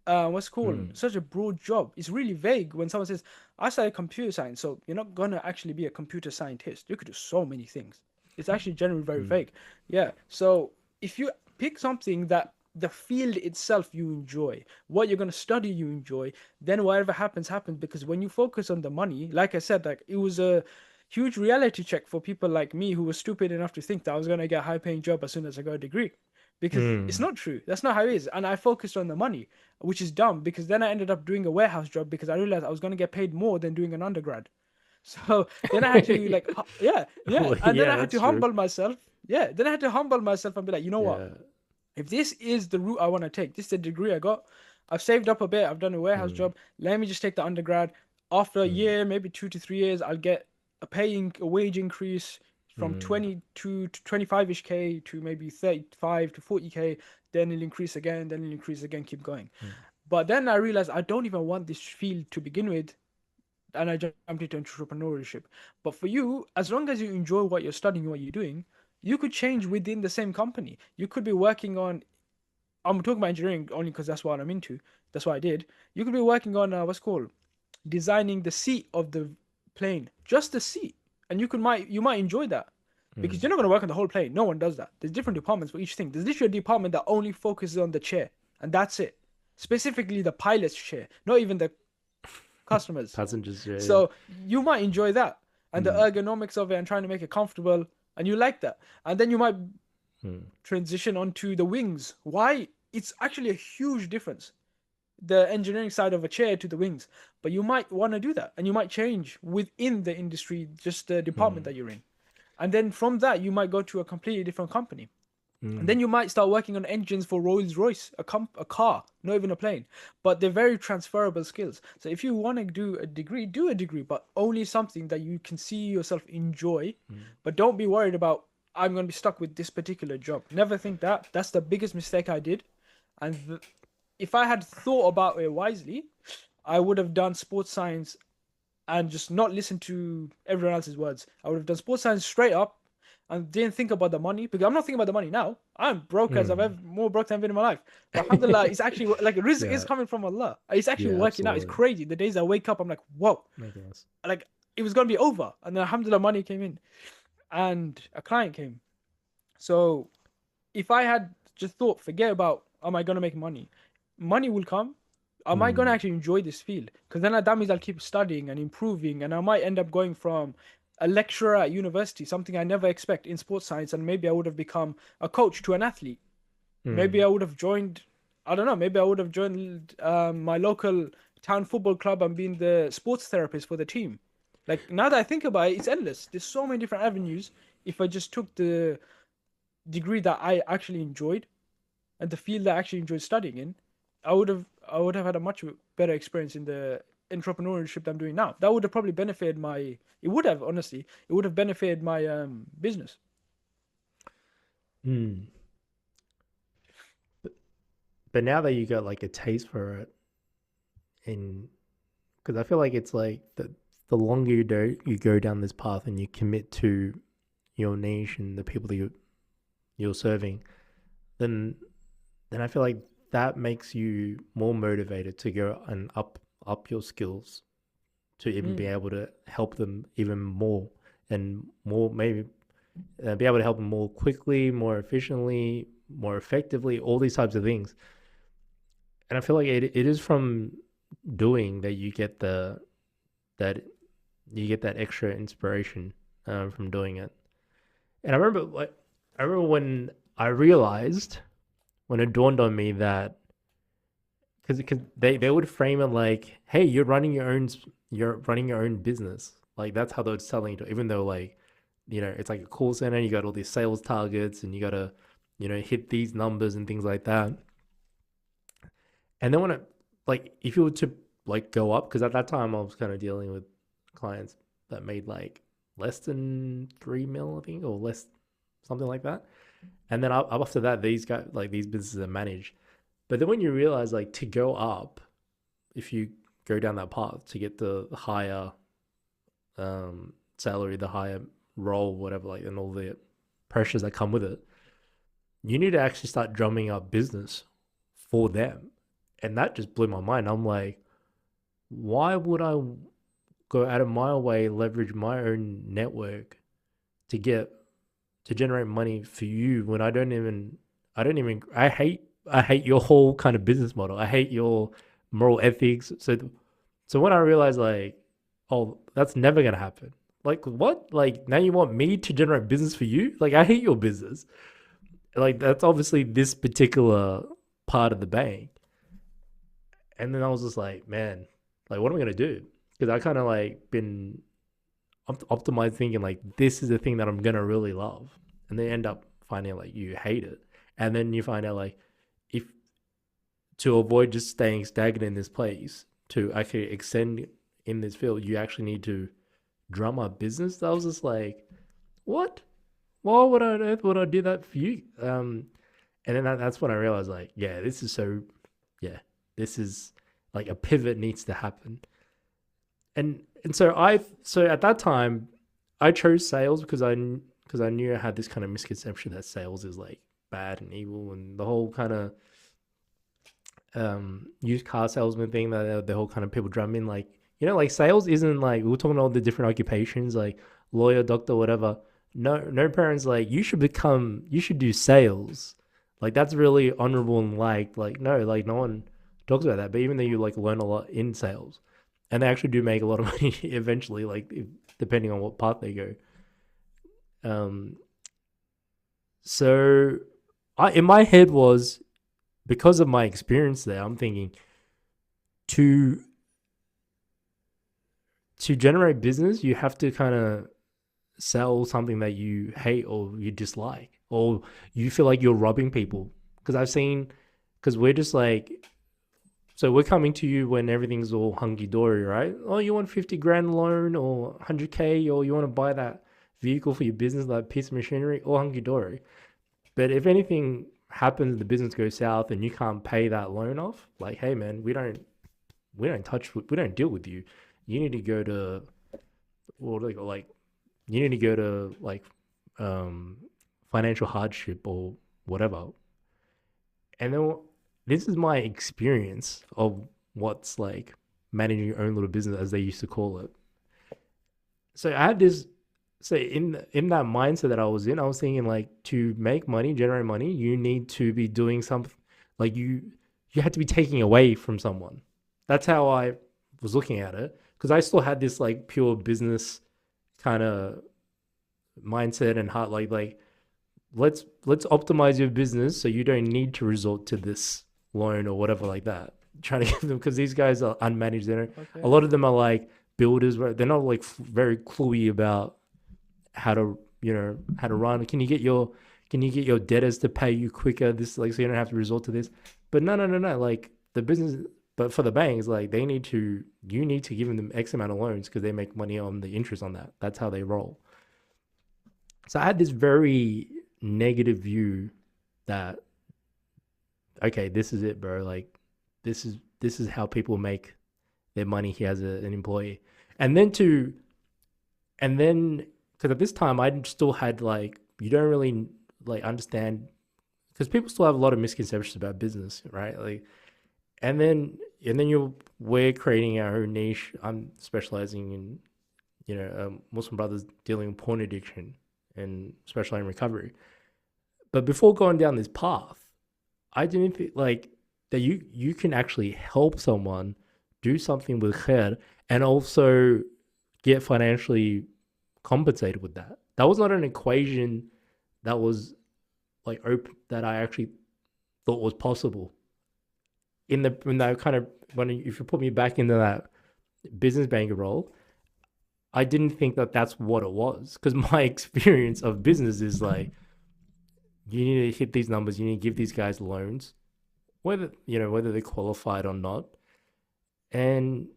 B: what's it called?
A: Mm.
B: Such a broad job. It's really vague when someone says, I studied computer science. So you're not going to actually be a computer scientist. You could do so many things. It's actually generally very
A: Mm.
B: vague. Yeah. So if you pick something that the field itself you enjoy, what you're going to study you enjoy, then whatever happens happens. Because when you focus on the money, like I said, like it was a huge reality check for people like me who were stupid enough to think that I was going to get a high paying job as soon as I got a degree, because it's
A: Mm.
B: not true. That's not how it is. And I focused on the money, which is dumb, because then I ended up doing a warehouse job because I realized I was going to get paid more than doing an undergrad. So then I had to like, yeah, yeah.
A: Well,
B: And then
A: yeah,
B: I had
A: that's
B: to
A: true.
B: humble myself. Yeah. Then I had to humble myself and be like, you know what?
A: Yeah.
B: If this is the route I want to take, this is the degree I got. I've saved up a bit. I've done a warehouse
A: Mm.
B: job. Let me just take the undergrad. After a
A: Mm.
B: year, maybe 2 to 3 years, I'll get a wage increase from
A: Mm.
B: 22 to 25ish K to maybe 35 to 40K. Then it'll increase again. Then it'll increase again. Keep going.
A: Mm.
B: But then I realized I don't even want this field to begin with, and I jumped into entrepreneurship. But for you, as long as you enjoy what you're studying, what you're doing, you could change within the same company. You could be working on, I'm talking about engineering only because that's what I'm into. That's what I did. You could be working on what's called designing the seat of the plane, just the seat, and you might enjoy that because
A: Mm.
B: you're not going to work on the whole plane. No one does that. There's different departments for each thing. There's literally a department that only focuses on the chair, and that's it. Specifically, the pilot's chair, not even the customers.
A: Passengers, yeah, yeah.
B: So you might enjoy that and the
A: Mm.
B: ergonomics of it and trying to make it comfortable, and you like that. And then you might
A: Mm.
B: transition onto the wings. Why? It's actually a huge difference, the engineering side of a chair to the wings. But you might want to do that, and you might change within the industry, just the department
A: Mm.
B: that you're in. And then from that, you might go to a completely different company. And
A: Mm.
B: then you might start working on engines for Rolls Royce, a car, not even a plane. But they're very transferable skills. So if you want to do a degree, but only something that you can see yourself enjoy.
A: Mm.
B: But don't be worried about, I'm going to be stuck with this particular job. Never think that. That's the biggest mistake I did. And if I had thought about it wisely, I would have done sports science and just not listen to everyone else's words. I would have done sports science straight up and didn't think about the money, because I'm not thinking about the money now. I'm broke as I've
A: Mm.
B: ever, more broke than I've been in my life. But alhamdulillah, it's actually like rizq is
A: Yeah.
B: coming from Allah. It's actually
A: Yeah,
B: working out. It's
A: absolutely.
B: crazy. The days I wake up, I'm like, whoa,
A: I guess.
B: like it was gonna be over. And then alhamdulillah, money came in and a client came. So if I had just thought, forget about, am I gonna make money? Money will come. Am I gonna
A: Mm.
B: actually enjoy this field? Because then that means I'll keep studying and improving, and I might end up going from a lecturer at university, something I never expect in sports science, and maybe I would have become a coach to an athlete. Maybe
A: Mm.
B: I would have joined, I don't know, maybe I would have joined my local town football club and been the sports therapist for the team. Like now that I think about it, it's endless. There's so many different avenues. If I just took the degree that I actually enjoyed and the field that I actually enjoyed studying in, I would have had a much better experience in the entrepreneurship that I'm doing now. That would have probably benefited my. It would have honestly. It would have benefited my business.
A: Mm. But now that you got like a taste for it, and because I feel like it's like the longer you go down this path and you commit to your niche and the people that you're serving, then I feel like that makes you more motivated to go and up your skills to even be
B: Mm,
A: able to help them even more and more maybe be able to help them more quickly, more efficiently, more effectively, all these types of things. And I feel like it is from doing that you get that extra inspiration from doing it. And I remember when I realized when it dawned on me that because they would frame it like, hey, you're running your own business. Like that's how they're selling it. Even though like it's like a call center, you got all these sales targets, and you got to hit these numbers and things like that. And then when it like if you were to like go up, because at that time I was kind of dealing with clients that made like less than 3 mil, I think, or less, something like that. And then after that, these guys like these businesses are managed. But then when you realize like to go up, if you go down that path to get the higher salary, the higher role, whatever, like, and all the pressures that come with it, you need to actually start drumming up business for them. And that just blew my mind. I'm like, why would I go out of my way, leverage my own network to get to generate money for you when I hate your whole kind of business model. I hate your moral ethics. So when I realized like, oh, that's never gonna happen. Like what? Like now you want me to generate business for you? Like I hate your business. Like that's obviously this particular part of the bank. And then I was just like, man, like what am I gonna do? Because I kind of like been optimized thinking like this is the thing that I'm gonna really love, and then end up finding out like you hate it, and then you find out like if to avoid just staying stagnant in this place to actually extend in this field, you actually need to drum up business. That was just like, what? Why would I on earth would I do that for you? And then that's when I realized like, yeah, this is so, yeah, this is like a pivot needs to happen. And so at that time I chose sales because I knew I had this kind of misconception that sales is like bad and evil, and the whole kind of used car salesman thing that the whole kind of people drum in like like sales isn't like we are talking all the different occupations like lawyer, doctor, whatever. No parents like you should do sales, like that's really honorable and like no, like no one talks about that. But even though you like learn a lot in sales, and they actually do make a lot of money eventually, like depending on what path they go. Um, so I in my head was because of my experience there, I'm thinking to generate business, you have to kind of sell something that you hate or you dislike or you feel like you're robbing people. Because I've seen, because we're just like, so we're coming to you when everything's all hunky dory, right? Oh, you want 50 grand loan or 100K, or you want to buy that vehicle for your business, that piece of machinery, all hunky dory. But if anything happens, the business goes south and you can't pay that loan off, like, hey man, we don't deal with you. You need to go to what do they go like you need to go to like um financial hardship or whatever. And then this is my experience of what's like managing your own little business, as they used to call it. So I had this. So in that mindset that I was in, I was thinking like to make money, generate money, you need to be doing something like you had to be taking away from someone. That's how I was looking at it, because I still had this like pure business kind of mindset and heart, like let's optimize your business so you don't need to resort to this loan or whatever like that. Trying to give them, because these guys are unmanaged. They don't, a lot
B: Okay.
A: of them are like builders where they're not like very cluey about how to, how to run. Can you get your debtors to pay you quicker? This, like, so you don't have to resort to this. But no. Like the business, but for the banks, like you need to give them X amount of loans because they make money on the interest on that. That's how they roll. So I had this very negative view that, okay, this is it, bro. Like this is how people make their money here as an employee. And then to and then because at this time I still had, like, you don't really like understand, because people still have a lot of misconceptions about business, right? Like, and then we're creating our own niche. I'm specializing in, Muslim brothers dealing with porn addiction and specializing in recovery. But before going down this path, I didn't think like that you can actually help someone do something with khair and also get financially compensated with that. That was not an equation that was like open, that I actually thought was possible. In that kind of, when, if you put me back into that business banker role, I didn't think that that's what it was, because my experience of business is like, you need to hit these numbers, you need to give these guys loans, whether they're qualified or not. And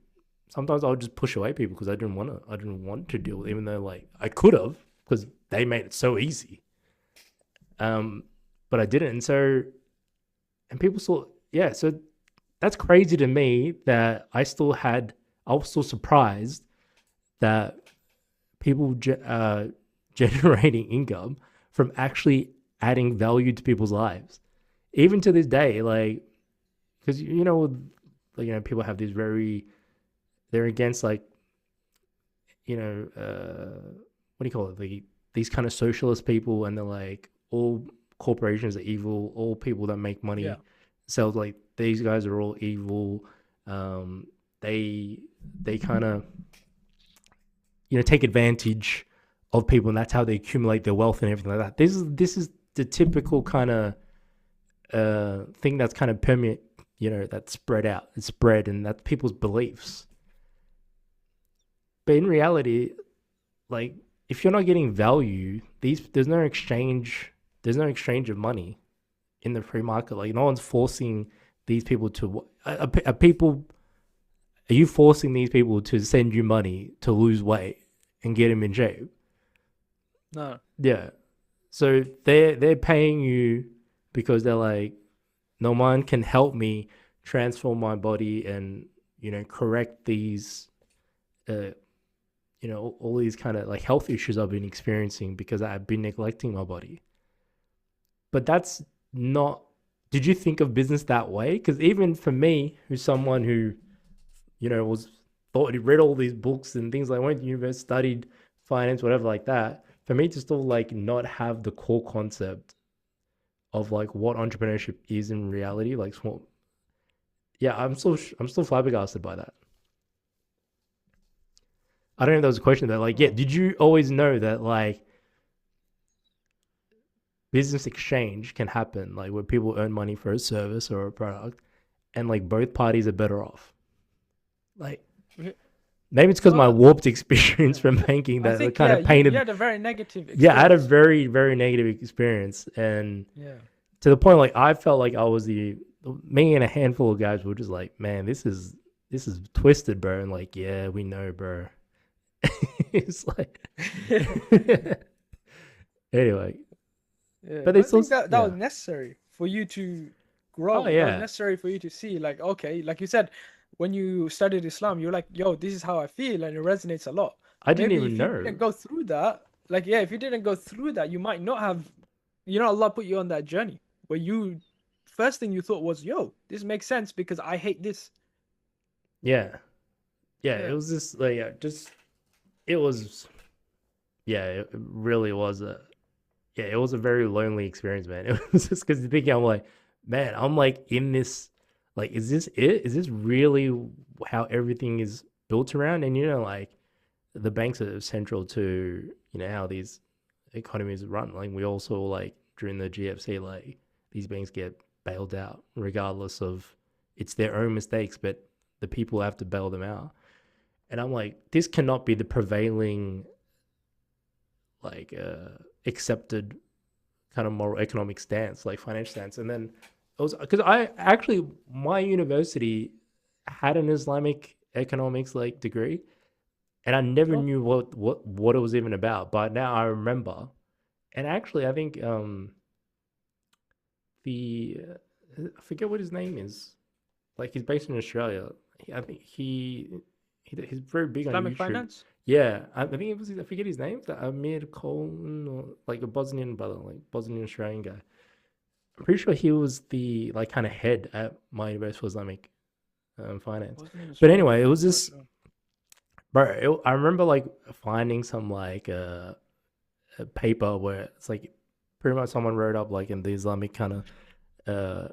A: sometimes I'll just push away people because I didn't want to deal with it, even though like I could have, because they made it so easy. Um, but I didn't. And so, and people saw, yeah, so that's crazy to me that I was still surprised that people generating income from actually adding value to people's lives. Even to this day, like, because, like, people have these they're against, like, what do you call it? These kind of socialist people, and they're like, all corporations are evil, all people that make
B: Yeah.
A: money. So, like, these guys are all evil. They kind of, take advantage of people, and that's how they accumulate their wealth and everything like that. This is the typical kind of thing that's kind of permeate, that's spread out. It's spread, and that's people's beliefs. But in reality, like, if you're not getting value, there's no exchange. There's no exchange of money in the free market. Like, no one's forcing these people to. Are people? Are you forcing these people to send you money to lose weight and get them in shape?
B: No.
A: Yeah. So they're paying you because they're like, no one can help me transform my body and, correct these, uh, all these kind of like health issues I've been experiencing because I've been neglecting my body. But that's not. Did you think of business that way? Because even for me, who's someone who, was thought he read all these books and things, like went to university, studied finance, whatever like that. For me to still like not have the core concept of like what entrepreneurship is in reality, like small. Yeah, I'm still flabbergasted by that. I don't know if that was a question, but like, yeah,
B: Oh.
A: did you always know that like business exchange can happen, like where people earn money for a service or a product, and like both parties are better off? Like,
B: Okay.
A: maybe it's because my
B: Well,
A: warped experience
B: yeah.
A: from banking
B: I
A: that
B: think,
A: kind
B: yeah,
A: of
B: you
A: painted.
B: had a very negative
A: Yeah, I had a
B: experience.
A: very very negative experience, and
B: Yeah.
A: to the point like I felt like I was the me and a handful of guys were just like, man, this is twisted, bro. And like, yeah, we know, bro. It's like, anyway,
B: Yeah,
A: but they
B: but I
A: still,
B: think that was
A: yeah.
B: necessary for you to
A: Oh
B: grow. That was
A: yeah,
B: necessary for you to see, like, okay, like you said, when you studied Islam, you're like, yo, this is how I feel, and it resonates a lot.
A: I didn't
B: Maybe
A: even
B: if you
A: know.
B: didn't go through that, like, yeah, if you didn't go through that, you might not have, Allah put you on that journey where you, first thing you thought was, yo, this makes sense because I hate this.
A: Yeah, yeah. It
B: Yeah.
A: was just like, yeah, just it was, yeah. It really was a, yeah. It was a very lonely experience, man. It was just because thinking, I'm like, man, I'm like in this, like, is this it? Is this really how everything is built around? And like, the banks are central to how these economies run. Like we all saw like during the GFC, like these banks get bailed out regardless of it's their own mistakes, but the people have to bail them out. And I'm like, this cannot be the prevailing like accepted kind of moral economic stance, like financial stance. And then it was because I actually my university had an Islamic economics like degree, and I never
B: Oh,
A: knew what it was even about. But now I remember, and actually I think the I forget what his name is. Like he's based in Australia. I think he's very big on
B: Islamic
A: YouTube.
B: finance.
A: Yeah, I think it was I forget his name. Amir Coleman or like a Bosnian brother, like Bosnian Australian guy. I'm pretty sure he was the like kind of head at my university for Islamic finance.
B: Wasn't in
A: But
B: Australia.
A: anyway, it was
B: I'm not
A: just,
B: sure.
A: bro. I remember like finding some like a paper where it's like pretty much someone wrote up like in the Islamic kind of uh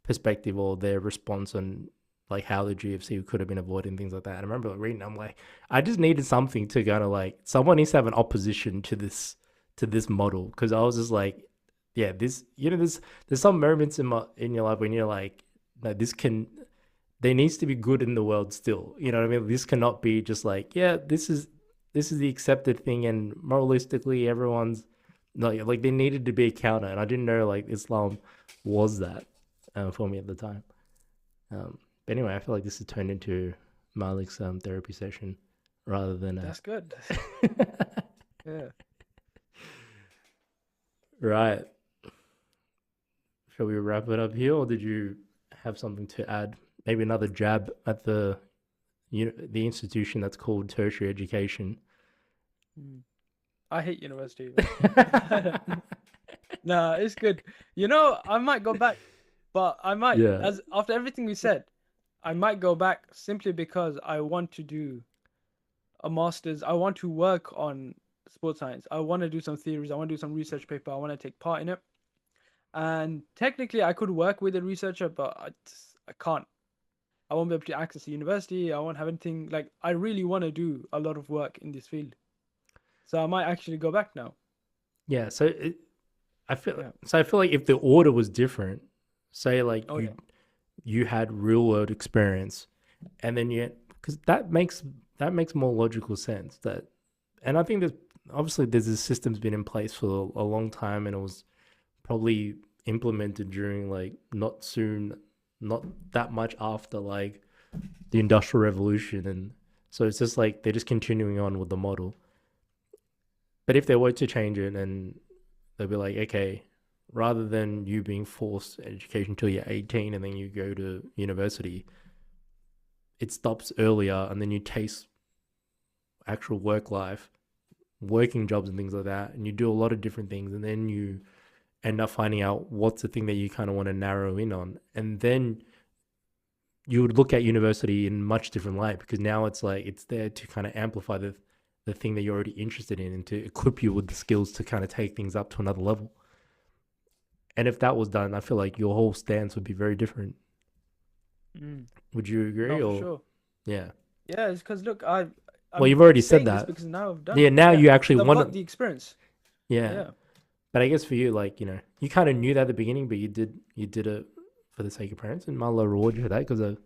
A: perspective or their response on like how the GFC could have been avoided and things like that. And I remember reading, I'm like, I just needed something to kind of like someone needs to have an opposition to this model because I was just like, yeah, this there's some moments in your life when you're like, no, this can there needs to be good in the world still. You know what I mean? This cannot be just like, yeah, this is the accepted thing, and moralistically, everyone's like there needed to be a counter, and I didn't know like Islam was that for me at the time. But anyway, I feel like this has turned into Malik's therapy session rather than
B: That's good. Yeah.
A: right. Shall we wrap it up here, or did you have something to add? Maybe another jab at the institution that's called tertiary education.
B: Mm. I hate university, man. Nah, it's good. I might go back, but I might,
A: Yeah.
B: as after everything we said, I might go back simply because I want to do a master's. I want to work on sports science. I want to do some theories. I want to do some research paper. I want to take part in it. And technically, I could work with a researcher, but I can't. I won't be able to access the university. I won't have anything. Like, I really want to do a lot of work in this field. So I might actually go back now.
A: Yeah. So
B: Yeah.
A: I feel like if the order was different, say like
B: Oh, yeah.
A: you had real world experience, and then you because that makes more logical sense. That and I think that obviously there's a system's been in place for a long time, and it was probably implemented during like not that much after like the industrial revolution, and so it's just like they're just continuing on with the model. But if they were to change it, and they'll be like, okay, rather than you being forced education until you're 18 and then you go to university, it stops earlier, and then you taste actual work life, working jobs and things like that, and you do a lot of different things, and then you end up finding out what's the thing that you kind of want to narrow in on, and then you would look at university in much different light because now it's like it's there to kind of amplify the thing that you're already interested in and to equip you with the skills to kind of take things up to another level. And if that was done, I feel like your whole stance would be very different.
B: Mm.
A: Would you
B: No,
A: agree?
B: for
A: Or
B: sure.
A: yeah,
B: Yeah, it's because look,
A: well,
B: I'm
A: you've already said
B: saying this
A: that.
B: because now I've done
A: Yeah,
B: it.
A: now
B: Yeah,
A: you actually
B: because I've
A: want
B: got
A: to.
B: the experience.
A: Yeah,
B: Yeah.
A: but I guess for you, like you kind of knew that at the beginning, but you did it for the sake of parents, and Allah reward you for that because
B: I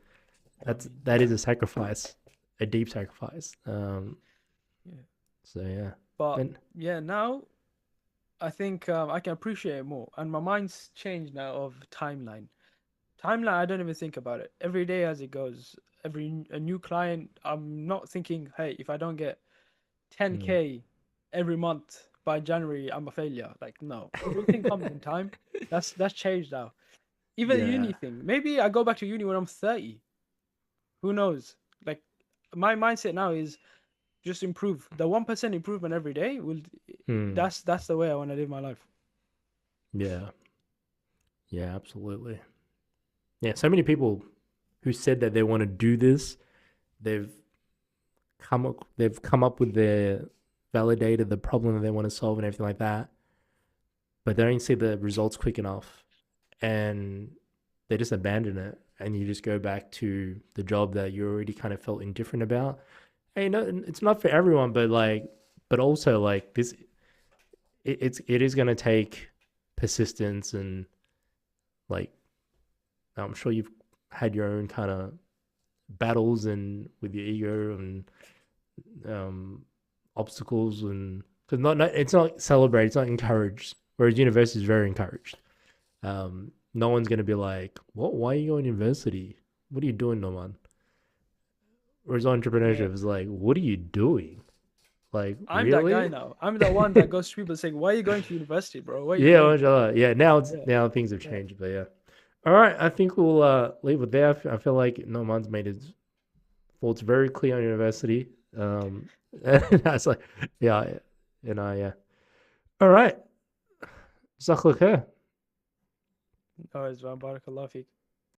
B: mean,
A: that is a sacrifice, a deep sacrifice.
B: yeah.
A: So yeah,
B: But
A: but
B: yeah, now I think I can appreciate it more, and my mind's changed now of timeline. Timeline, I don't even think about it. Every day as it goes, a new client, I'm not thinking, hey, if I don't get
A: mm,
B: 10K every month by January, I'm a failure. Like, no, everything comes in time. That's changed now. Even the
A: yeah,
B: uni thing. Maybe I go back to uni when I'm 30. Who knows? Like, my mindset now is just improve. The 1% improvement every day will.
A: mm,
B: That's the way I want to live my life.
A: yeah, yeah, absolutely. Yeah, so many people who said that they want to do this, they've they've come up with their validated the problem that they want to solve and everything like that, but they don't see the results quick enough, and they just abandon it, and you just go back to the job that you already kind of felt indifferent about, hey, no, it's not for everyone, but like, but also like this, it is gonna take persistence and like I'm sure you've had your own kind of battles and with your ego and um, obstacles and because not it's not celebrated, it's not encouraged. Whereas university is very encouraged. No one's gonna be like, "What? Why are you going to university? What are you doing, no man?" Whereas
B: Yeah.
A: entrepreneurship is like, "What are you doing? Like,
B: I'm that guy
A: really?"
B: now. I'm the one that goes to people saying, "Why are you going to university, bro? What are you
A: Yeah,
B: doing?"
A: mashallah. Yeah.
B: Yeah,
A: Now things have
B: yeah.
A: changed, but yeah. All right, I think we'll leave it there. I feel like no man's made his thoughts very clear on university. That's like, yeah, yeah. All right, Zakhluk.
B: Oh, it's Barakallah feek.